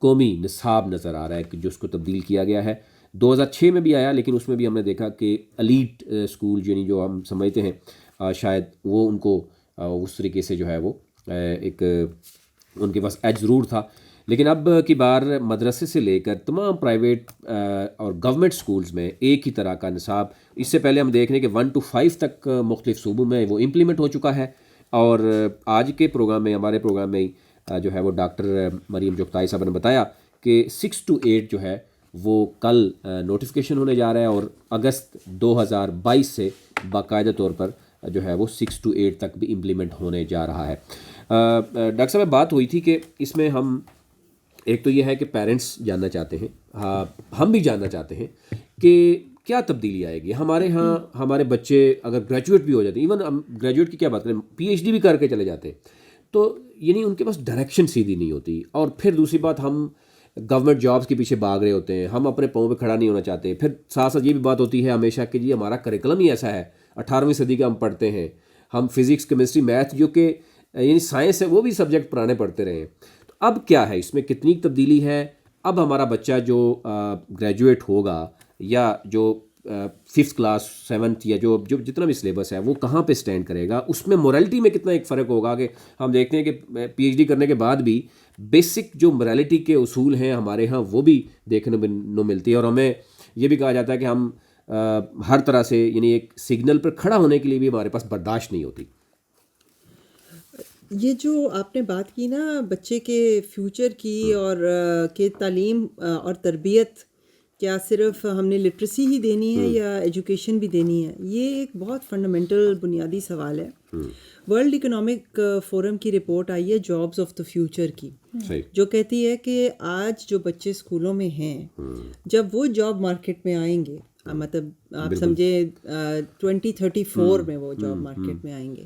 قومی نصاب نظر آ رہا ہے کہ جو اس کو تبدیل کیا گیا ہے. 2006 میں بھی آیا, لیکن اس میں بھی ہم نے دیکھا کہ ایلیٹ اسکول یعنی جو ہم سمجھتے ہیں شاید وہ ان کو اس طریقے سے جو ہے وہ ایک ان کے پاس ایج ضرور تھا. لیکن اب کی بار مدرسے سے لے کر تمام پرائیویٹ اور گورنمنٹ سکولز میں ایک ہی طرح کا نصاب, اس سے پہلے ہم دیکھ رہے ہیں کہ 1 to 5 تک مختلف صوبوں میں وہ امپلیمنٹ ہو چکا ہے. اور آج کے پروگرام میں, ہمارے پروگرام میں جو ہے وہ ڈاکٹر مریم چغتائی صاحب نے بتایا کہ 6 to 8 جو ہے وہ کل نوٹیفیکیشن ہونے جا رہا ہے, اور اگست 2022 سے باقاعدہ طور پر جو ہے وہ 6 to 8 تک بھی امپلیمنٹ ہونے جا رہا ہے. ڈاکٹر صاحب بات ہوئی تھی کہ اس میں ہم ایک تو یہ ہے کہ پیرنٹس جاننا چاہتے ہیں, ہم بھی جاننا چاہتے ہیں کہ کیا تبدیلی آئے گی ہمارے ہاں. ہمارے بچے اگر گریجویٹ بھی ہو جاتے ہیں, ایون ہم گریجویٹ کی کیا بات کریں, PhD بھی کر کے چلے جاتے ہیں, تو یعنی ان کے پاس ڈائریکشن سیدھی نہیں ہوتی. اور پھر دوسری بات, ہم گورنمنٹ جابس کے پیچھے بھاگ رہے ہوتے ہیں, ہم اپنے پاؤں پہ کھڑا نہیں ہونا چاہتے. پھر ساتھ ساتھ یہ بھی بات ہوتی ہے ہمیشہ کہ جی ہمارا کریکلم ہی ایسا ہے, 18ویں صدی کا ہم پڑھتے ہیں, ہم فزکس کیمسٹری میتھ جو کہ یعنی سائنس ہے وہ بھی سبجیکٹ پرانے پڑھتے رہے ہیں. تو اب کیا ہے اس میں کتنی تبدیلی ہے؟ اب ہمارا بچہ جو گریجویٹ ہوگا یا جو 5th کلاس 7th یا جو جتنا بھی سلیبس ہے وہ کہاں پہ سٹینڈ کرے گا, اس میں مورالٹی میں کتنا ایک فرق ہوگا. کہ ہم دیکھتے ہیں کہ PhD کرنے کے بعد بھی بیسک جو مورالٹی کے اصول ہیں ہمارے ہاں وہ بھی دیکھنے میں ملتی ہے. اور ہمیں یہ بھی کہا جاتا ہے کہ ہم ہر طرح سے یعنی ایک سگنل پر کھڑا ہونے کے لیے بھی ہمارے پاس برداشت نہیں ہوتی. یہ جو آپ نے بات کی نا بچے کے فیوچر کی اور کہ تعلیم اور تربیت کیا صرف ہم نے لٹریسی ہی دینی ہے یا ایجوکیشن بھی دینی ہے, یہ ایک بہت فنڈامنٹل بنیادی سوال ہے. ورلڈ اکنامک فورم کی رپورٹ آئی ہے جابز آف دا فیوچر کی, جو کہتی ہے کہ آج جو بچے اسکولوں میں ہیں جب وہ جاب مارکیٹ میں آئیں گے, مطلب آپ سمجھے 2034 میں وہ جاب مارکیٹ میں آئیں گے,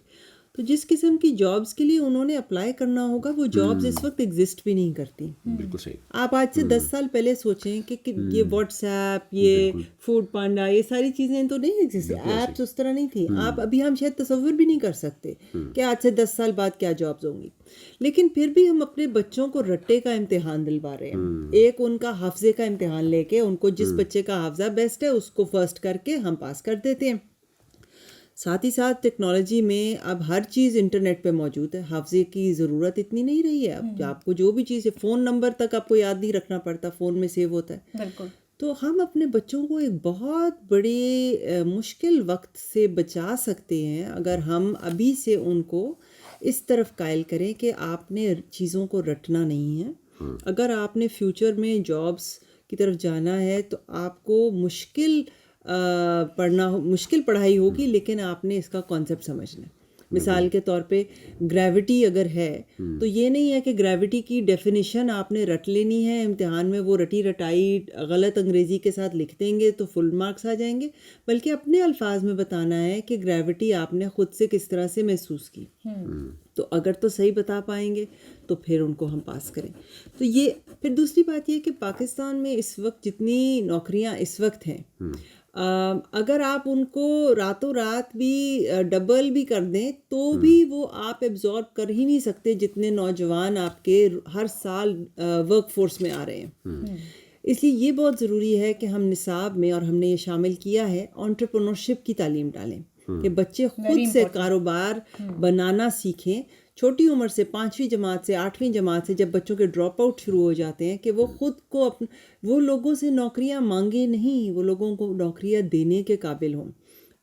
تو جس قسم کی جابس کے لیے انہوں نے اپلائی کرنا ہوگا وہ جابس اس وقت ایگزسٹ بھی نہیں کرتی. بالکل صحیح. آپ آج سے 10 سال پہلے سوچیں کہ یہ واٹس ایپ, یہ فوڈ پانڈا, یہ ساری چیزیں تو نہیں ایگزسٹ, ایپس اس طرح نہیں تھی. آپ ابھی ہم شاید تصور بھی نہیں کر سکتے کہ آج سے 10 سال بعد کیا جابس ہوں گی. لیکن پھر بھی ہم اپنے بچوں کو رٹے کا امتحان دلوا رہے ہیں, ایک ان کا حافظے کا امتحان لے کے, ان کو جس بچے کا حافظہ بیسٹ ہے اس کو فرسٹ کر کے ہم پاس کر دیتے ہیں. ساتھ ہی ساتھ ٹیکنالوجی میں اب ہر چیز انٹرنیٹ پہ موجود ہے, حافظے کی ضرورت اتنی نہیں رہی ہے. اب آپ کو جو بھی چیز ہے, فون نمبر تک آپ کو یاد نہیں رکھنا پڑتا, فون میں سیو ہوتا ہے. بالکل. تو ہم اپنے بچوں کو ایک بہت بڑے مشکل وقت سے بچا سکتے ہیں اگر ہم ابھی سے ان کو اس طرف قائل کریں کہ آپ نے چیزوں کو رٹنا نہیں ہے. اگر آپ نے فیوچر میں جابس کی طرف جانا ہے تو آپ کو مشکل پڑھائی ہوگی، لیکن آپ نے اس کا کانسیپٹ سمجھنا ہے. مثال کے طور پہ گریوٹی اگر ہے تو یہ نہیں ہے کہ گریوٹی کی ڈیفینیشن آپ نے رٹ لینی ہے، امتحان میں وہ رٹی رٹائی غلط انگریزی کے ساتھ لکھ دیں گے تو فل مارکس آ جائیں گے، بلکہ اپنے الفاظ میں بتانا ہے کہ گریوٹی آپ نے خود سے کس طرح سے محسوس کی. تو اگر تو صحیح بتا پائیں گے تو پھر ان کو ہم پاس کریں. تو یہ پھر دوسری بات یہ کہ پاکستان میں اس وقت جتنی نوکریاں اس وقت ہیں، اگر آپ ان کو راتوں رات بھی ڈبل بھی کر دیں تو بھی وہ آپ ایبزارب کر ہی نہیں سکتے جتنے نوجوان آپ کے ہر سال ورک فورس میں آ رہے ہیں. اس لیے یہ بہت ضروری ہے کہ ہم نصاب میں، اور ہم نے یہ شامل کیا ہے، انٹرپرنورشپ کی تعلیم ڈالیں کہ بچے خود سے کاروبار بنانا سیکھیں. چھوٹی عمر سے 5ویں جماعت سے 8ویں جماعت سے جب بچوں کے ڈراپ آؤٹ شروع ہو جاتے ہیں کہ وہ خود کو وہ لوگوں سے نوکریاں مانگے نہیں، وہ لوگوں کو نوکریاں دینے کے قابل ہوں.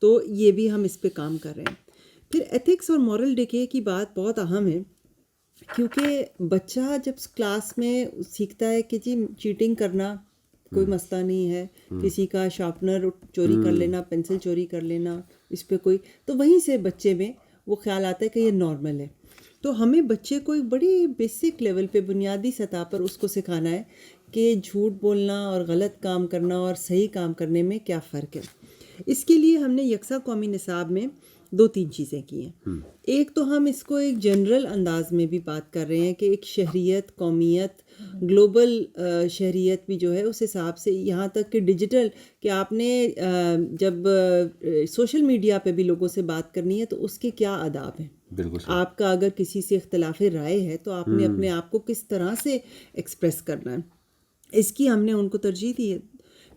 تو یہ بھی ہم اس پہ کام کر رہے ہیں. پھر ایتھکس اور مورل ڈیکے کی بات بہت اہم ہے، کیونکہ بچہ جب کلاس میں سیکھتا ہے کہ جی چیٹنگ کرنا کوئی مسئلہ نہیں ہے، کسی کا شارپنر چوری کر لینا، پینسل چوری کر لینا، اس پہ کوئی، تو وہیں سے بچے میں وہ خیال آتا ہے کہ یہ نارمل ہے. تو ہمیں بچے کو ایک بڑی بیسک لیول پہ، بنیادی سطح پر اس کو سکھانا ہے کہ جھوٹ بولنا اور غلط کام کرنا اور صحیح کام کرنے میں کیا فرق ہے. اس کے لیے ہم نے یکساں قومی نصاب میں 2-3 چیزیں کی ہیں. ایک تو ہم اس کو ایک جنرل انداز میں بھی بات کر رہے ہیں کہ ایک شہریت، قومیت، گلوبل شہریت بھی جو ہے اس حساب سے، یہاں تک کہ ڈیجیٹل، کہ آپ نے جب سوشل میڈیا پہ بھی لوگوں سے بات کرنی ہے تو اس کے کیا آداب ہیں. بالکل. آپ کا اگر کسی سے اختلاف رائے ہے تو آپ نے اپنے آپ کو کس طرح سے ایکسپریس کرنا ہے، اس کی ہم نے ان کو ترجیح دی ہے.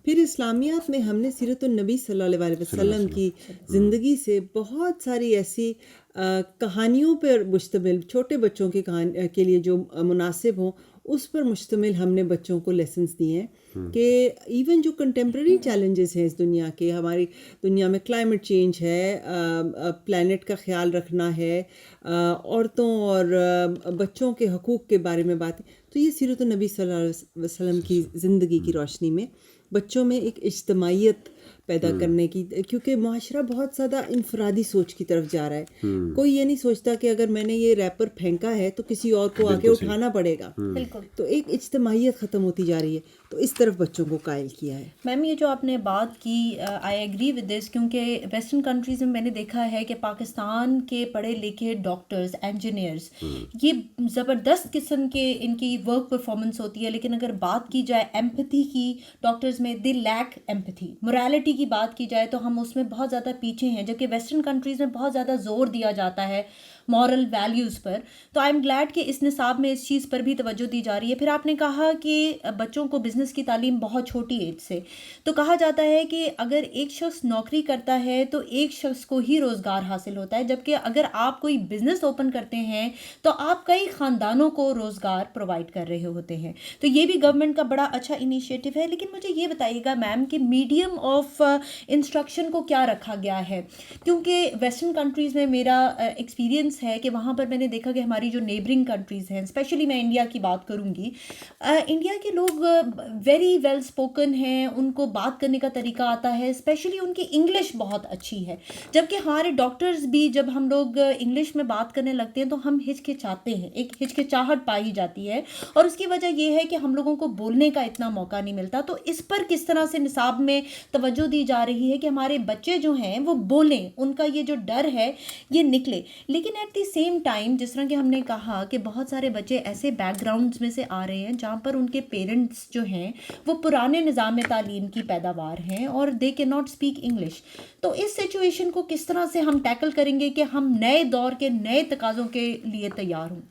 پھر اسلامیات میں ہم نے سیرت النبی صلی اللہ علیہ وسلم کی زندگی سے بہت ساری ایسی کہانیوں پر مشتمل، چھوٹے بچوں کی کہانی کے لیے جو مناسب ہوں، اس پر مشتمل ہم نے بچوں کو لیسنس دیے ہیں کہ ایون جو کنٹمپریری چیلنجز ہیں اس دنیا کے، ہماری دنیا میں کلائمیٹ چینج ہے، پلانٹ کا خیال رکھنا ہے، عورتوں اور بچوں کے حقوق کے بارے میں باتیں، تو یہ سیرت النبی صلی اللہ علیہ وسلم کی زندگی کی روشنی میں بچوں میں ایک اجتماعیت پیدا کرنے کی، کیونکہ معاشرہ بہت زیادہ انفرادی سوچ کی طرف جا رہا ہے. کوئی یہ نہیں سوچتا کہ اگر میں نے یہ ریپر پھینکا ہے تو کسی اور کو آ کے اٹھانا پڑے گا. تو ایک اجتماعیت ختم ہوتی جا رہی ہے، تو اس طرف بچوں کو قائل کیا ہے. میم یہ جو آپ نے بات کی، آئی ایگری ود دس، کیونکہ ویسٹرن کنٹریز میں نے دیکھا ہے کہ پاکستان کے پڑھے لکھے ڈاکٹرز، انجینئرز، یہ زبردست قسم کے ان کی ورک پرفارمنس ہوتی ہے، لیکن اگر بات کی جائے ایمپتھی کی، ڈاکٹرز میں دے لیک ایمپتھی. موریلٹی کی بات کی جائے تو ہم اس میں بہت زیادہ پیچھے ہیں، جبکہ ویسٹرن کنٹریز میں بہت زیادہ زور دیا جاتا ہے مورل ویلیوز پر. تو آئی ایم گلیڈ کہ اس نصاب میں اس چیز پر بھی توجہ دی جا رہی ہے. پھر آپ نے کہا کہ بچوں کو بزنس کی تعلیم بہت چھوٹی ایج سے، تو کہا جاتا ہے کہ اگر ایک شخص نوکری کرتا ہے تو ایک شخص کو ہی روزگار حاصل ہوتا ہے، جبکہ اگر آپ کوئی بزنس اوپن کرتے ہیں تو آپ کئی خاندانوں کو روزگار پرووائڈ کر رہے ہوتے ہیں. تو یہ بھی گورنمنٹ کا بڑا اچھا انیشیٹو ہے. لیکن مجھے یہ بتائیے گا میم کہ میڈیم آف انسٹرکشن کو کیا رکھا گیا ہے، کیونکہ ویسٹرن کنٹریز میں میرا ایکسپیرینس ہے کہ وہاں پر میں نے دیکھا کہ ہماری جو نیبرنگ کنٹریز ہیں، اسپیشلی میں انڈیا کی بات کروں گی، انڈیا کے لوگ ویری ویل اسپوکن ہیں، ان کو بات کرنے کا طریقہ آتا ہے، اسپیشلی ان کی انگلش بہت اچھی ہے. جبکہ ہمارے ڈاکٹرز بھی جب ہم لوگ انگلش میں بات کرنے لگتے ہیں تو ہم ہچکچاتے ہیں، ایک ہچکچاہٹ پائی جاتی ہے، اور اس کی وجہ یہ ہے کہ ہم لوگوں کو بولنے کا اتنا موقع نہیں ملتا. تو اس پر کس طرح سے نصاب میں توجہ دی جا رہی ہے کہ ہمارے بچے جو ہیں وہ بولیں، ان کا یہ جو ڈر ہے یہ نکلے. لیکن ایٹ دی سیم ٹائم جس طرح کہ ہم نے کہا کہ بہت سارے بچے ایسے بیک گراؤنڈز میں سے آ رہے ہیں جہاں پر ان کے پیرنٹس جو ہیں وہ پرانے نظام تعلیم کی پیداوار ہیں اور they can not speak English. تو اس سچویشن کو کس طرح سے ہم ٹیکل کریں گے کہ ہم نئے دور کے نئے تقاضوں کے لیے تیار ہوں؟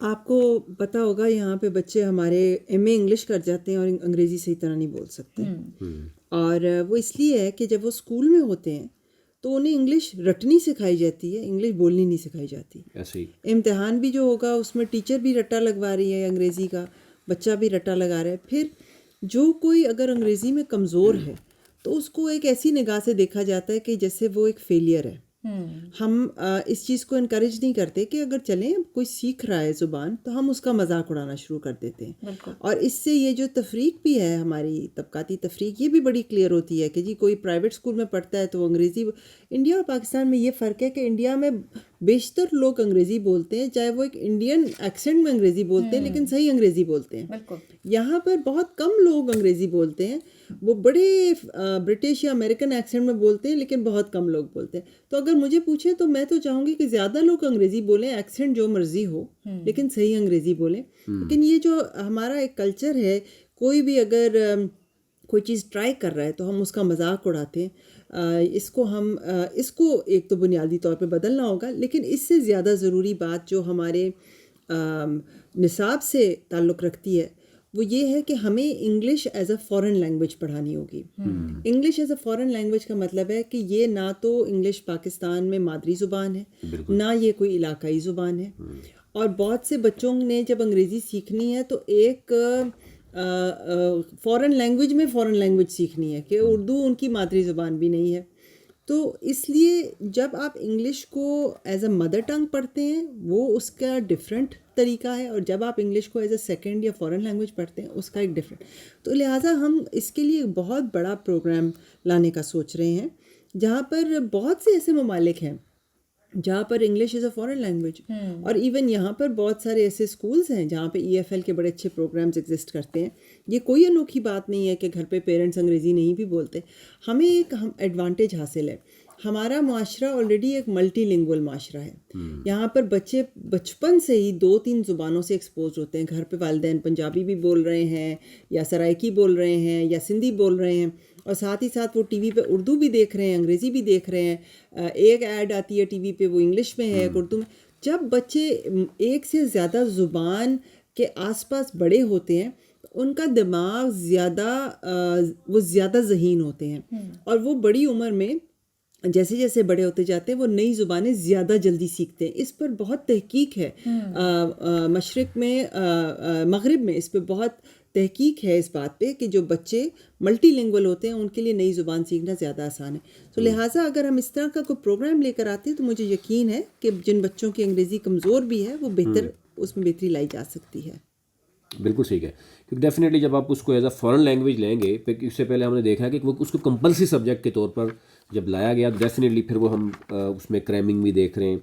آپ کو پتہ ہوگا یہاں پہ بچے ہمارے ایم اے انگلش کر جاتے ہیں اور انگریزی صحیح طرح نہیں بول سکتے، اور وہ اس لیے ہے کہ جب وہ اسکول میں ہوتے ہیں تو انہیں انگلش رٹنی سکھائی جاتی ہے، انگلش بولنی نہیں سکھائی جاتی. امتحان بھی جو ہوگا اس میں ٹیچر بھی رٹا لگوا رہی ہے، انگریزی کا بچہ بھی رٹا لگا رہا ہے. پھر جو کوئی اگر انگریزی میں کمزور ہے تو اس کو ایک ایسی نگاہ سے دیکھا جاتا ہے کہ جیسے وہ ایک فیلئر ہے. ہم اس چیز کو انکریج نہیں کرتے کہ اگر چلیں کوئی سیکھ رہا ہے زبان تو ہم اس کا مذاق اڑانا شروع کر دیتے ہیں. اور اس سے یہ جو تفریق بھی ہے ہماری طبقاتی تفریق یہ بھی بڑی کلیئر ہوتی ہے کہ جی کوئی پرائیویٹ اسکول میں پڑھتا ہے تو وہ انگریزی. انڈیا اور پاکستان میں یہ فرق ہے کہ انڈیا میں بیشتر لوگ انگریزی بولتے ہیں, چاہے وہ ایک انڈین ایکسنٹ میں انگریزی بولتے ہیں لیکن صحیح انگریزی بولتے ہیں. یہاں پر بہت کم لوگ انگریزی بولتے ہیں, وہ بڑے برٹش یا امریکن ایکسنٹ میں بولتے ہیں لیکن بہت کم لوگ بولتے ہیں. تو اگر مجھے پوچھیں تو میں تو چاہوں گی کہ زیادہ لوگ انگریزی بولیں, ایکسنٹ جو مرضی ہو لیکن صحیح انگریزی بولیں. لیکن یہ جو ہمارا ایک کلچر ہے, کوئی بھی اگر کوئی چیز ٹرائی کر رہا ہے تو ہم اس کا مذاق اڑاتے ہیں. اس کو ایک تو بنیادی طور پہ بدلنا ہوگا. لیکن اس سے زیادہ ضروری بات جو ہمارے نصاب سے تعلق رکھتی ہے وہ یہ ہے کہ ہمیں English as a foreign language پڑھانی ہوگی. English as a foreign language کا مطلب ہے کہ یہ نہ تو انگلش پاکستان میں مادری زبان ہے, نہ یہ کوئی علاقائی زبان ہے. اور بہت سے بچوں نے جب انگریزی سیکھنی ہے تو ایک فارن لینگویج میں فارن لینگویج سیکھنی ہے کہ اردو ان کی مادری زبان بھی نہیں ہے. تو اس لیے جب آپ انگلش کو ایز اے مدر ٹنگ پڑھتے ہیں وہ اس کا ڈفرینٹ طریقہ ہے, اور جب آپ انگلش کو ایز اے سیکنڈ یا فارن لینگویج پڑھتے ہیں اس کا ایک ڈفرینٹ. تو لہٰذا ہم اس کے لیے بہت بڑا پروگرام لانے کا سوچ رہے ہیں جہاں پر بہت سے ایسے ممالک ہیں جہاں پر English is a foreign language. اور ایون یہاں پر بہت سارے ایسے اسکولز ہیں جہاں پہ EFL کے بڑے اچھے پروگرامز ایگزسٹ کرتے ہیں. یہ کوئی انوکھی بات نہیں ہے کہ گھر پہ پیرنٹس انگریزی نہیں بھی بولتے. ہمیں ایک ایڈوانٹیج حاصل ہے, ہمارا معاشرہ آلریڈی ایک ملٹی لنگول معاشرہ ہے. یہاں پر بچے بچپن سے ہی 2-3 زبانوں سے ایکسپوز ہوتے ہیں. گھر پہ والدین پنجابی بھی بول رہے ہیں یا سرائکی بول رہے ہیں یا سندھی بول رہے ہیں, اور ساتھ ہی ساتھ وہ ٹی وی پہ اردو بھی دیکھ رہے ہیں, انگریزی بھی دیکھ رہے ہیں. ایک ایڈ آتی ہے ٹی وی پہ وہ انگلش میں ہے, ایک اردو میں. جب بچے ایک سے زیادہ زبان کے آس پاس بڑے ہوتے ہیں ان کا دماغ زیادہ ذہین ہوتے ہیں, اور وہ بڑی عمر میں جیسے جیسے بڑے ہوتے جاتے ہیں وہ نئی زبانیں زیادہ جلدی سیکھتے ہیں. اس پر بہت تحقیق ہے, مشرق میں مغرب میں اس پہ بہت تحقیق ہے اس بات پہ کہ جو بچے ملٹی لنگول ہوتے ہیں ان کے لیے نئی زبان سیکھنا زیادہ آسان ہے. تو لہٰذا اگر ہم اس طرح کا کوئی پروگرام لے کر آتے ہیں تو مجھے یقین ہے کہ جن بچوں کی انگریزی کمزور بھی ہے وہ اس میں بہتری لائی جا سکتی ہے. بالکل ٹھیک ہے, کیونکہ ڈیفینیٹلی جب آپ اس کو ایز اے فارن لینگویج لیں گے, اس سے پہلے ہم نے دیکھا کہ وہ اس کو کمپلسری سبجیکٹ کے طور پر جب لایا گیا تو ڈیفینیٹلی پھر وہ ہم اس میں کریمنگ بھی دیکھ رہے ہیں,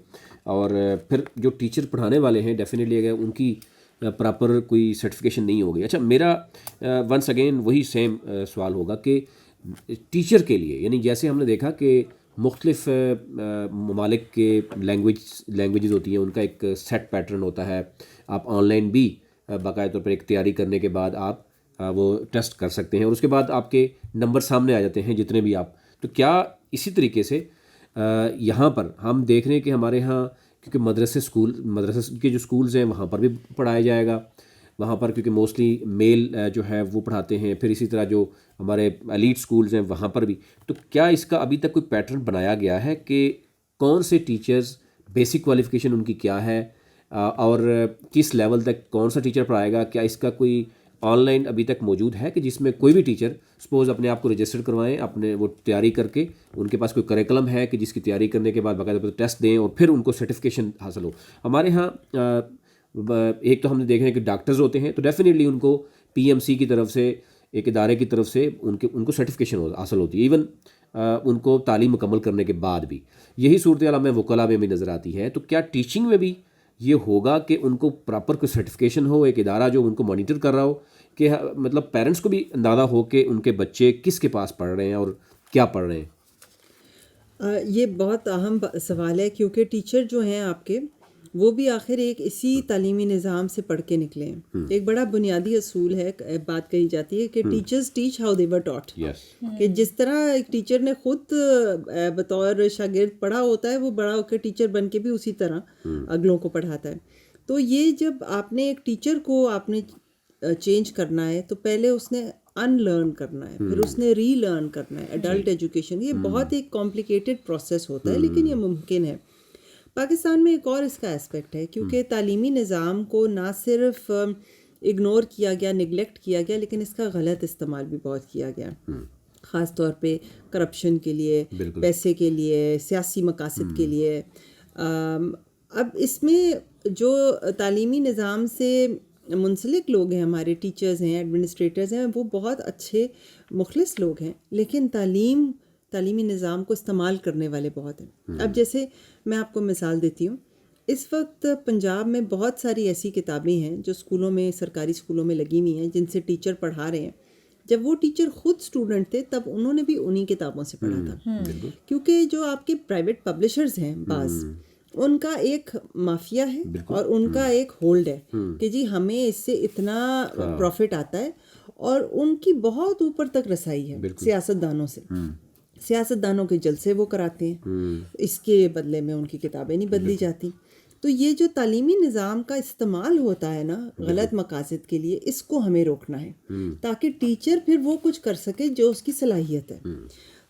اور پھر جو ٹیچر پڑھانے والے ہیں ڈیفینیٹلی اگر ان کی پراپر کوئی سرٹیفکیشن نہیں ہوگی. اچھا, میرا ونس اگین وہی سیم سوال ہوگا کہ ٹیچر کے لیے, یعنی جیسے ہم نے دیکھا کہ مختلف ممالک کے لینگویجز ہوتی ہیں, ان کا ایک سیٹ پیٹرن ہوتا ہے. آپ آن لائن بھی باقاعدہ طور پر ایک تیاری کرنے کے بعد آپ وہ ٹیسٹ کر سکتے ہیں, اور اس کے بعد آپ کے نمبر سامنے آ جاتے ہیں جتنے بھی آپ. تو کیا اسی طریقے سے یہاں پر ہم دیکھ رہے ہیں کہ ہمارے ہاں کیونکہ مدرسے کے جو اسکولز ہیں وہاں پر بھی پڑھایا جائے گا, وہاں پر کیونکہ موسٹلی میل جو ہے وہ پڑھاتے ہیں, پھر اسی طرح جو ہمارے ایلیٹ اسکولز ہیں وہاں پر بھی. تو کیا اس کا ابھی تک کوئی پیٹرن بنایا گیا ہے کہ کون سے ٹیچرز, بیسک کوالیفیکیشن ان کی کیا ہے, اور کس لیول تک کون سا ٹیچر پڑھائے گا؟ کیا اس کا کوئی آن لائن ابھی تک موجود ہے کہ جس میں کوئی بھی ٹیچر سپوز اپنے آپ کو رجسٹر کروائیں, اپنے وہ تیاری کر کے, ان کے پاس کوئی کریکلم ہے کہ جس کی تیاری کرنے کے بعد باقاعدہ ٹیسٹ دیں اور پھر ان کو سرٹیفکیشن حاصل ہو؟ ہمارے ہاں ایک تو ہم نے دیکھا ہے کہ ڈاکٹرز ہوتے ہیں تو ڈیفینیٹلی ان کو PMC کی طرف سے, ایک ادارے کی طرف سے ان کو سرٹیفکیشن حاصل ہوتی ہے, ایون ان کو تعلیم مکمل کرنے کے بعد بھی. یہی صورتحال ہمیں وکلاء میں بھی نظر آتی ہے. تو کیا ٹیچنگ میں بھی یہ ہوگا کہ ان کو پراپر کوئی سرٹیفکیشن ہو, ایک ادارہ جو ان کو مانیٹر کر رہا ہو, کہ مطلب پیرنٹس کو بھی اندازہ ہو کہ ان کے بچے کس کے پاس پڑھ رہے ہیں اور کیا پڑھ رہے ہیں؟ یہ بہت اہم سوال ہے کیونکہ ٹیچر جو ہیں آپ کے وہ بھی آخر ایک اسی تعلیمی نظام سے پڑھ کے نکلے ہیں. ایک بڑا بنیادی اصول ہے, بات کہی جاتی ہے کہ ٹیچرز ٹیچ ہاؤ دے ور ٹاٹ, کہ جس طرح ایک ٹیچر نے خود بطور شاگرد پڑھا ہوتا ہے وہ بڑا ہو کے ٹیچر بن کے بھی اسی طرح اگلوں کو پڑھاتا ہے. تو یہ جب آپ نے ایک ٹیچر کو آپ نے چینج کرنا ہے تو پہلے اس نے ان لرن کرنا ہے, پھر اس نے ری لرن کرنا ہے. ایڈلٹ ایجوکیشن یہ بہت ایک کمپلیکیٹڈ پروسیس ہوتا ہے, لیکن یہ ممکن ہے. پاکستان میں ایک اور اس کا اسپیکٹ ہے کیونکہ تعلیمی نظام کو نہ صرف اگنور کیا گیا, نگلیکٹ کیا گیا, لیکن اس کا غلط استعمال بھی بہت کیا گیا. خاص طور پہ کرپشن کے لیے, پیسے کے لیے, سیاسی مقاصد کے لیے. اب اس میں جو تعلیمی نظام سے منسلک لوگ ہیں, ہمارے ٹیچرز ہیں, ایڈمنسٹریٹرز ہیں, وہ بہت اچھے مخلص لوگ ہیں, لیکن تعلیمی نظام کو استعمال کرنے والے بہت ہیں. اب جیسے میں آپ کو مثال دیتی ہوں, اس وقت پنجاب میں بہت ساری ایسی کتابیں ہیں جو اسکولوں میں, سرکاری اسکولوں میں لگی ہوئی ہیں, جن سے ٹیچر پڑھا رہے ہیں. جب وہ ٹیچر خود اسٹوڈنٹ تھے تب انہوں نے بھی انہی کتابوں سے پڑھا تھا, کیونکہ جو آپ کے پرائیویٹ پبلشرز ہیں بعض, ان کا ایک مافیا ہے اور ان کا ایک ہولڈ ہے کہ جی ہمیں اس سے اتنا پروفٹ آتا ہے, اور ان کی بہت اوپر تک رسائی ہے سیاستدانوں سے. سیاستدانوں کے جلسے وہ کراتے ہیں, اس کے بدلے میں ان کی کتابیں نہیں بدلی جاتی. تو یہ جو تعلیمی نظام کا استعمال ہوتا ہے نا غلط مقاصد کے لیے, اس کو ہمیں روکنا ہے تاکہ ٹیچر پھر وہ کچھ کر سکے جو اس کی صلاحیت ہے.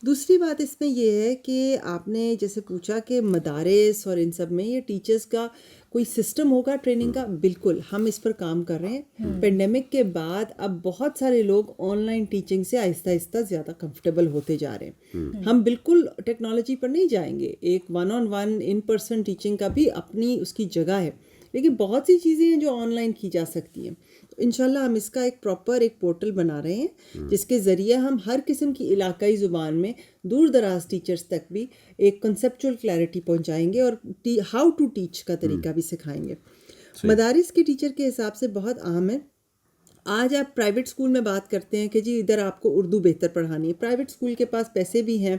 دوسری بات اس میں یہ ہے کہ آپ نے جیسے پوچھا کہ مدارس اور ان سب میں یہ ٹیچرز کا کوئی سسٹم ہوگا ٹریننگ کا, بالکل ہم اس پر کام کر رہے ہیں. پینڈیمک کے بعد اب بہت سارے لوگ آن لائن ٹیچنگ سے آہستہ آہستہ زیادہ کمفرٹیبل ہوتے جا رہے ہیں. ہم بالکل ٹیکنالوجی پر نہیں جائیں گے, ایک 1-on-1 ان پرسن ٹیچنگ کا بھی اپنی اس کی جگہ ہے, لیکن بہت سی چیزیں ہیں جو آن لائن کی جا سکتی ہیں. انشاءاللہ ہم اس کا ایک پراپر ایک پورٹل بنا رہے ہیں جس کے ذریعے ہم ہر قسم کی علاقائی زبان میں دور دراز ٹیچرز تک بھی ایک کنسیپچول کلیئرٹی پہنچائیں گے اور ہاؤ ٹو ٹیچ کا طریقہ بھی سکھائیں گے. مدارس کے ٹیچر کے حساب سے بہت اہم ہے. آج آپ پرائیویٹ اسکول میں بات کرتے ہیں کہ جی ادھر آپ کو اردو بہتر پڑھانی ہے. پرائیویٹ اسکول کے پاس پیسے بھی ہیں,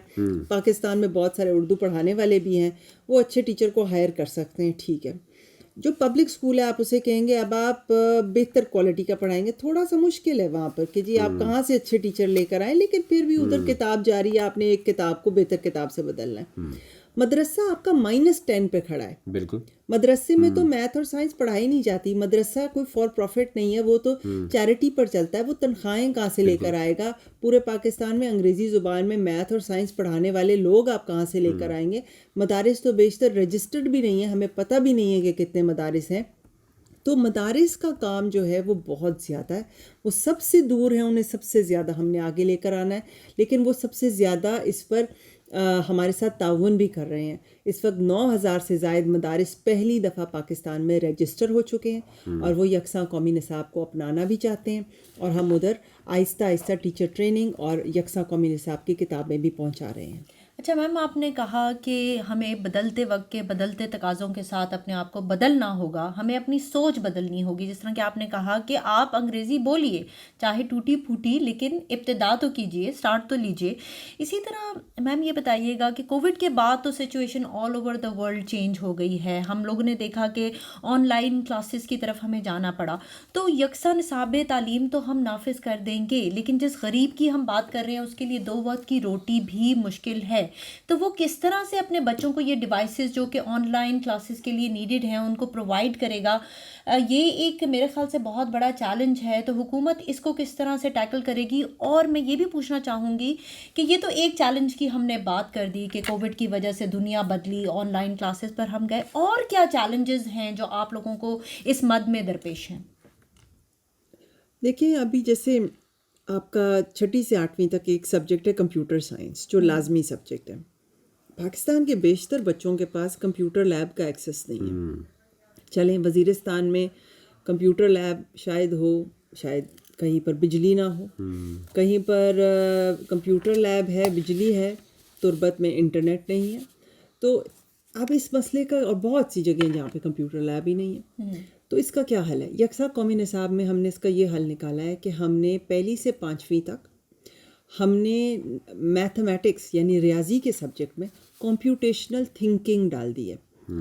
پاکستان میں بہت سارے اردو پڑھانے والے بھی ہیں, وہ اچھے ٹیچر کو ہائر کر سکتے ہیں, ٹھیک ہے. جو پبلک اسکول ہے آپ اسے کہیں گے اب آپ بہتر کوالٹی کا پڑھائیں گے, تھوڑا سا مشکل ہے وہاں پر کہ جی آپ کہاں سے اچھے ٹیچر لے کر آئیں, لیکن پھر بھی ادھر کتاب جاری ہے, آپ نے ایک کتاب کو بہتر کتاب سے بدلنا ہے. مدرسہ آپ کا -10 پہ کھڑا ہے. بالکل مدرسے میں تو میتھ اور سائنس پڑھائی نہیں جاتی. مدرسہ کوئی فار پروفٹ نہیں ہے, وہ تو چیریٹی پر چلتا ہے. وہ تنخواہیں کہاں سے لے کر آئے گا؟ پورے پاکستان میں انگریزی زبان میں میتھ اور سائنس پڑھانے والے لوگ آپ کہاں سے لے کر آئیں گے؟ مدارس تو بیشتر رجسٹرڈ بھی نہیں ہیں, ہمیں پتہ بھی نہیں ہے کہ کتنے مدارس ہیں. تو مدارس کا کام جو ہے وہ بہت زیادہ ہے, وہ سب سے دور ہیں, انہیں سب سے زیادہ ہم نے آگے لے کر آنا ہے, لیکن وہ سب سے زیادہ اس پر ہمارے ساتھ تعاون بھی کر رہے ہیں. اس وقت 9000 سے زائد مدارس پہلی دفعہ پاکستان میں رجسٹر ہو چکے ہیں اور وہ یکساں قومی نصاب کو اپنانا بھی چاہتے ہیں, اور ہم ادھر آہستہ آہستہ ٹیچر ٹریننگ اور یکساں قومی نصاب کی کتابیں بھی پہنچا رہے ہیں. اچھا میم, آپ نے کہا کہ ہمیں بدلتے وقت کے بدلتے تقاضوں کے ساتھ اپنے آپ کو بدلنا ہوگا, ہمیں اپنی سوچ بدلنی ہوگی. جس طرح کہ آپ نے کہا کہ آپ انگریزی بولیے, چاہے ٹوٹی پھوٹی, لیکن ابتدا تو کیجیے, سٹارٹ تو لیجیے. اسی طرح میم یہ بتائیے گا کہ کووڈ کے بعد تو situation all over the world change ہو گئی ہے. ہم لوگوں نے دیکھا کہ آن لائن کلاسز کی طرف ہمیں جانا پڑا, تو یکساں نصاب تعلیم تو ہم نافذ کر دیں گے, لیکن جس غریب کی ہم بات کر رہے ہیں اس کے لیے 2 وقت کی روٹی بھی مشکل ہے. تو وہ کس طرح سے اپنے بچوں کو یہ ڈیوائسز جو کہ آن لائن کلاسز کے لیے نیڈڈ ہیں ان کو پرووائڈ کرے گا؟ یہ ایک میرے خیال سے بہت بڑا چیلنج ہے. تو حکومت اس کو کس طرح سے ٹیکل کرے گی؟ اور میں یہ بھی پوچھنا چاہوں گی کہ یہ تو ایک چیلنج کی ہم نے بات کر دی کہ کووڈ کی وجہ سے دنیا بدلی, آن لائن کلاسز پر ہم گئے, اور کیا چیلنجز ہیں جو آپ لوگوں کو اس مد میں درپیش ہیں؟ دیکھیں ابھی جیسے آپ کا 6 سے 8ویں تک ایک سبجیکٹ ہے کمپیوٹر سائنس, جو لازمی سبجیکٹ ہے. پاکستان کے بیشتر بچوں کے پاس کمپیوٹر لیب کا ایکسیس نہیں ہے. چلیں وزیرستان میں کمپیوٹر لیب شاید ہو, شاید کہیں پر بجلی نہ ہو, کہیں پر کمپیوٹر لیب ہے, بجلی ہے, تربت میں انٹرنیٹ نہیں ہے. تو اب اس مسئلے کا, اور بہت سی جگہیں جہاں پہ کمپیوٹر لیب ہی نہیں ہے, تو اس کا کیا حل ہے؟ یکساں قومی نصاب میں ہم نے اس کا یہ حل نکالا ہے کہ ہم نے 1 سے 5ویں تک ہم نے میتھمیٹکس یعنی ریاضی کے سبجیکٹ میں کمپیوٹیشنل تھنکنگ ڈال دی ہے.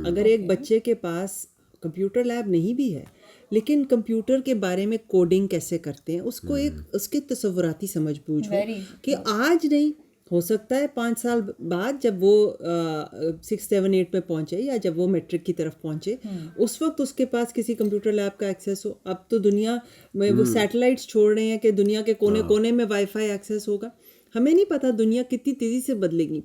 اگر ایک بچے کے پاس کمپیوٹر لیب نہیں بھی ہے, لیکن کمپیوٹر کے بارے میں کوڈنگ کیسے کرتے ہیں اس کو ایک اس کے تصوراتی سمجھ بوجھ ہو کہ آج نہیں ہو سکتا ہے 5 سال بعد جب وہ 6, 7, 8 میں پہنچے یا جب وہ میٹرک کی طرف پہنچے, اس وقت اس کے پاس کسی کمپیوٹر لیب کا ایکسیس ہو. اب تو دنیا میں وہ سیٹلائٹس چھوڑ رہے ہیں کہ دنیا کے کونے کونے میں وائی فائی ایکسیس ہوگا. ہمیں نہیں پتہ دنیا کتنی تیزی سے بدلے گی,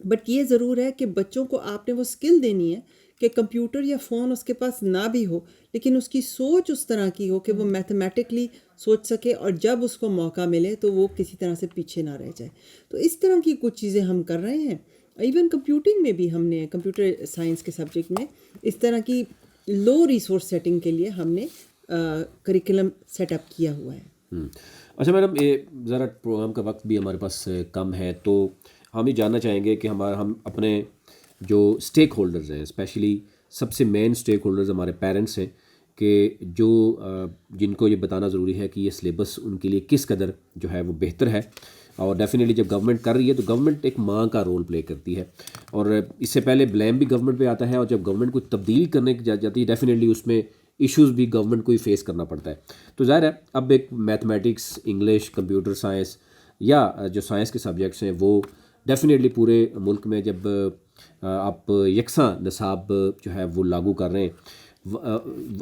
بٹ یہ ضرور ہے کہ بچوں کو آپ نے وہ اسکل دینی ہے کہ کمپیوٹر یا فون اس کے پاس نہ بھی ہو, لیکن اس کی سوچ اس طرح کی ہو کہ وہ میتھمیٹکلی سوچ سکے اور جب اس کو موقع ملے تو وہ کسی طرح سے پیچھے نہ رہ جائے. تو اس طرح کی کچھ چیزیں ہم کر رہے ہیں. ایون کمپیوٹنگ میں بھی ہم نے کمپیوٹر سائنس کے سبجیکٹ میں اس طرح کی لو ریسورس سیٹنگ کے لیے ہم نے کریکولم سیٹ اپ کیا ہوا ہے. اچھا میڈم، یہ ذرا پروگرام کا وقت بھی ہمارے پاس کم ہے، تو ہم یہ جاننا چاہیں گے کہ ہم اپنے جو اسٹیک ہولڈرز ہیں، اسپیشلی سب سے مین اسٹیک ہولڈرز ہمارے پیرنٹس ہیں، کہ جن کو یہ بتانا ضروری ہے کہ یہ سلیبس ان کے لیے کس قدر جو ہے وہ بہتر ہے. اور ڈیفینیٹلی جب گورنمنٹ کر رہی ہے تو گورنمنٹ ایک ماں کا رول پلے کرتی ہے، اور اس سے پہلے بلیم بھی گورنمنٹ پہ آتا ہے، اور جب گورنمنٹ کو تبدیل کرنے کی جاتی ہے ڈیفینیٹلی اس میں ایشوز بھی گورنمنٹ کو ہی فیس کرنا پڑتا ہے. تو ظاہر ہے اب ایک میتھمیٹکس، انگلش، کمپیوٹر سائنس یا جو سائنس کے سبجیکٹس ہیں وہ ڈیفینیٹلی پورے ملک میں جب آپ یکساں نصاب جو ہے وہ لاگو کر رہے ہیں،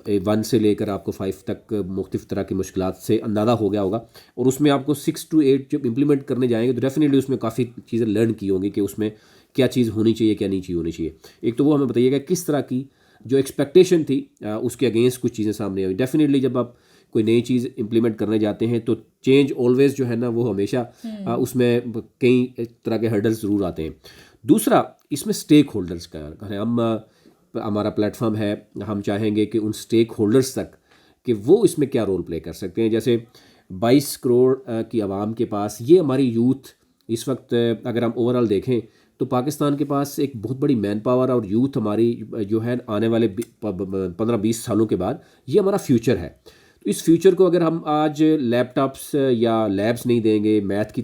1 سے لے کر آپ کو 5 تک مختلف طرح کی مشکلات سے اندازہ ہو گیا ہوگا، اور اس میں آپ کو 6 to 8 جب امپلیمنٹ کرنے جائیں گے تو ڈیفینیٹلی اس میں کافی چیزیں لرن کی ہوں گی کہ اس میں کیا چیز ہونی چاہیے، کیا نہیں چاہیے ہونی چاہیے. ایک تو وہ ہمیں بتائیے گا کس طرح کی جو ایکسپیکٹیشن تھی اس کے اگینسٹ کچھ چیزیں سامنے آئی. ڈیفینیٹلی جب آپ کوئی نئی چیز امپلیمنٹ کرنے جاتے ہیں تو چینج آلویز جو ہے نا وہ ہمیشہ اس میں کئی طرح کے ہرڈلز ضرور آتے ہیں. دوسرا اس میں اسٹیک ہولڈرز کا ہمارا پلیٹ فارم ہے، ہم چاہیں گے کہ ان اسٹیک ہولڈرز تک کہ وہ اس میں کیا رول پلے کر سکتے ہیں. جیسے 22 کروڑ کی عوام کے پاس یہ ہماری یوتھ اس وقت اگر ہم اوور آل دیکھیں تو پاکستان کے پاس ایک بہت بڑی مین پاور اور یوتھ ہماری جو ہے آنے والے 15-20 سالوں کے بعد یہ ہمارا فیوچر ہے. تو اس فیوچر کو اگر ہم آج لیپ ٹاپس یا لیبس نہیں دیں گے، میتھ کی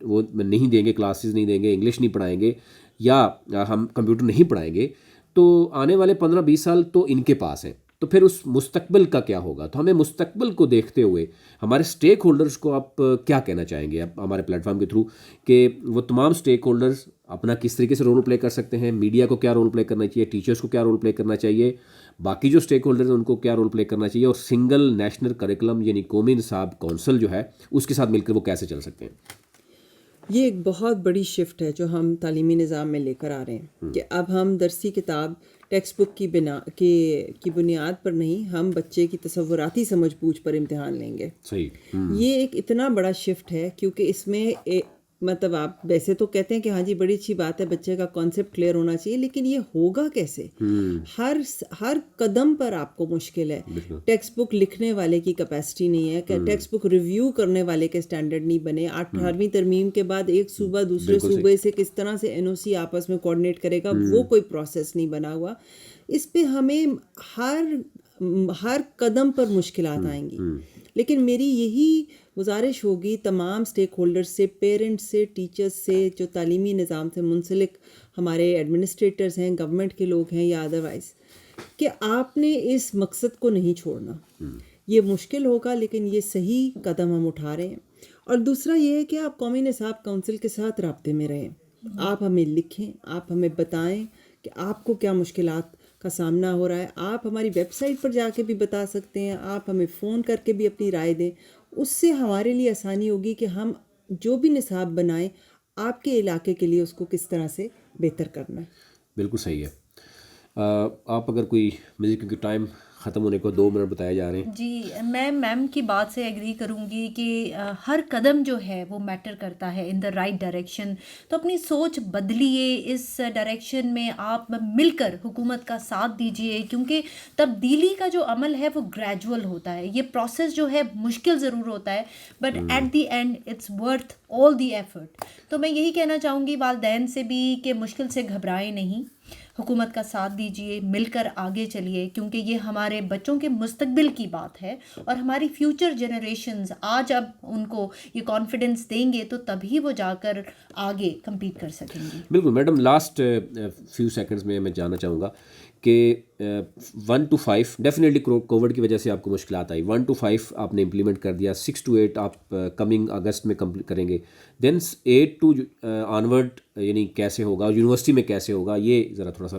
وہ نہیں دیں گے، کلاسز نہیں دیں گے، انگلش نہیں پڑھائیں گے، یا ہم کمپیوٹر نہیں پڑھائیں گے، تو آنے والے 15-20 سال تو ان کے پاس ہیں. تو پھر اس مستقبل کا کیا ہوگا؟ تو ہمیں مستقبل کو دیکھتے ہوئے ہمارے اسٹیک ہولڈرز کو آپ کیا کہنا چاہیں گے اب ہمارے پلیٹ فارم کے تھرو، کہ وہ تمام اسٹیک ہولڈرز اپنا کس طریقے سے رول پلے کر سکتے ہیں؟ میڈیا کو کیا رول پلے کرنا چاہیے، ٹیچرز کو کیا رول پلے کرنا چاہیے، باقی جو اسٹیک ہولڈرز ہیں ان کو کیا رول پلے کرنا چاہیے، اور سنگل نیشنل کریکولم یعنی قومی نصاب کونسل جو ہے اس کے ساتھ مل کر وہ کیسے چل سکتے ہیں؟ یہ ایک بہت بڑی شفٹ ہے جو ہم تعلیمی نظام میں لے کر آ رہے ہیں کہ اب ہم درسی کتاب ٹیکسٹ بک کی بنیاد پر نہیں، ہم بچے کی تصوراتی سمجھ بوجھ پر امتحان لیں گے. صحیح. یہ ایک اتنا بڑا شفٹ ہے کیونکہ اس میں مطلب آپ ویسے تو کہتے ہیں کہ ہاں جی بڑی اچھی بات ہے، بچے کا کانسیپٹ کلیئر ہونا چاہیے، لیکن یہ ہوگا کیسے؟ ہر قدم پر آپ کو مشکل ہے. ٹیکسٹ بک لکھنے والے کی کیپیسٹی نہیں ہے کہ ٹیکسٹ بک ریویو کرنے والے کے سٹینڈرڈ نہیں بنے. 18ویں ترمیم کے بعد ایک صوبہ دوسرے صوبے سے کس طرح سے NOC آپس میں کوآرڈینیٹ کرے گا، وہ کوئی پروسیس نہیں بنا ہوا. اس پہ ہمیں ہر قدم پر مشکلات آئیں گی. لیکن میری یہی گزارش ہوگی تمام اسٹیک ہولڈرز سے، پیرنٹس سے، ٹیچرز سے، جو تعلیمی نظام سے منسلک ہمارے ایڈمنسٹریٹرز ہیں، گورنمنٹ کے لوگ ہیں یا ادروائز، کہ آپ نے اس مقصد کو نہیں چھوڑنا. یہ مشکل ہوگا لیکن یہ صحیح قدم ہم اٹھا رہے ہیں. اور دوسرا یہ ہے کہ آپ قومی نصاب کونسل کے ساتھ رابطے میں رہیں، آپ ہمیں لکھیں، آپ ہمیں بتائیں کہ آپ کو کیا مشکلات کا سامنا ہو رہا ہے. آپ ہماری ویب سائٹ پر جا کے بھی بتا سکتے ہیں، آپ ہمیں فون کر کے بھی اپنی رائے دیں. اس سے ہمارے لیے آسانی ہوگی کہ ہم جو بھی نصاب بنائیں آپ کے علاقے کے لیے اس کو کس طرح سے بہتر کرنا ہے. بالکل صحیح ہے. آپ اگر کوئی میوزک کیونکہ ٹائم ختم ہونے کو 2 منٹ بتائے جا رہے ہیں. جی میں میم کی بات سے ایگری کروں گی کہ ہر قدم جو ہے وہ میٹر کرتا ہے ان دا رائٹ ڈائریکشن. تو اپنی سوچ بدلیے، اس ڈائریکشن میں آپ مل کر حکومت کا ساتھ دیجیے، کیونکہ تبدیلی کا جو عمل ہے وہ گریجول ہوتا ہے. یہ پروسیس جو ہے مشکل ضرور ہوتا ہے but at the end it's worth all the effort. تو میں یہی کہنا چاہوں گی والدین سے بھی کہ مشکل سے گھبرائیں نہیں، حکومت کا ساتھ دیجیے، مل کر آگے چلیے، کیونکہ یہ ہمارے بچوں کے مستقبل کی بات ہے اور ہماری فیوچر جنریشنز آج اب ان کو یہ کانفیڈنس دیں گے تو تبھی وہ جا کر آگے کمپیٹ کر سکیں گے. بالکل میڈم، لاسٹ فیو سیکنڈز میں جاننا چاہوں گا کہ 1 to 5 ڈیفینیٹلی کووڈ کی وجہ سے آپ کو مشکلات آئی، 1 to 5 آپ نے امپلیمنٹ کر دیا، 6 to 8 آپ کمنگ اگست میں کمپلیٹ کریں گے، دین 8 to آنورڈ یعنی کیسے ہوگا، یونیورسٹی میں کیسے ہوگا، یہ ذرا تھوڑا سا.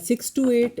6 to 8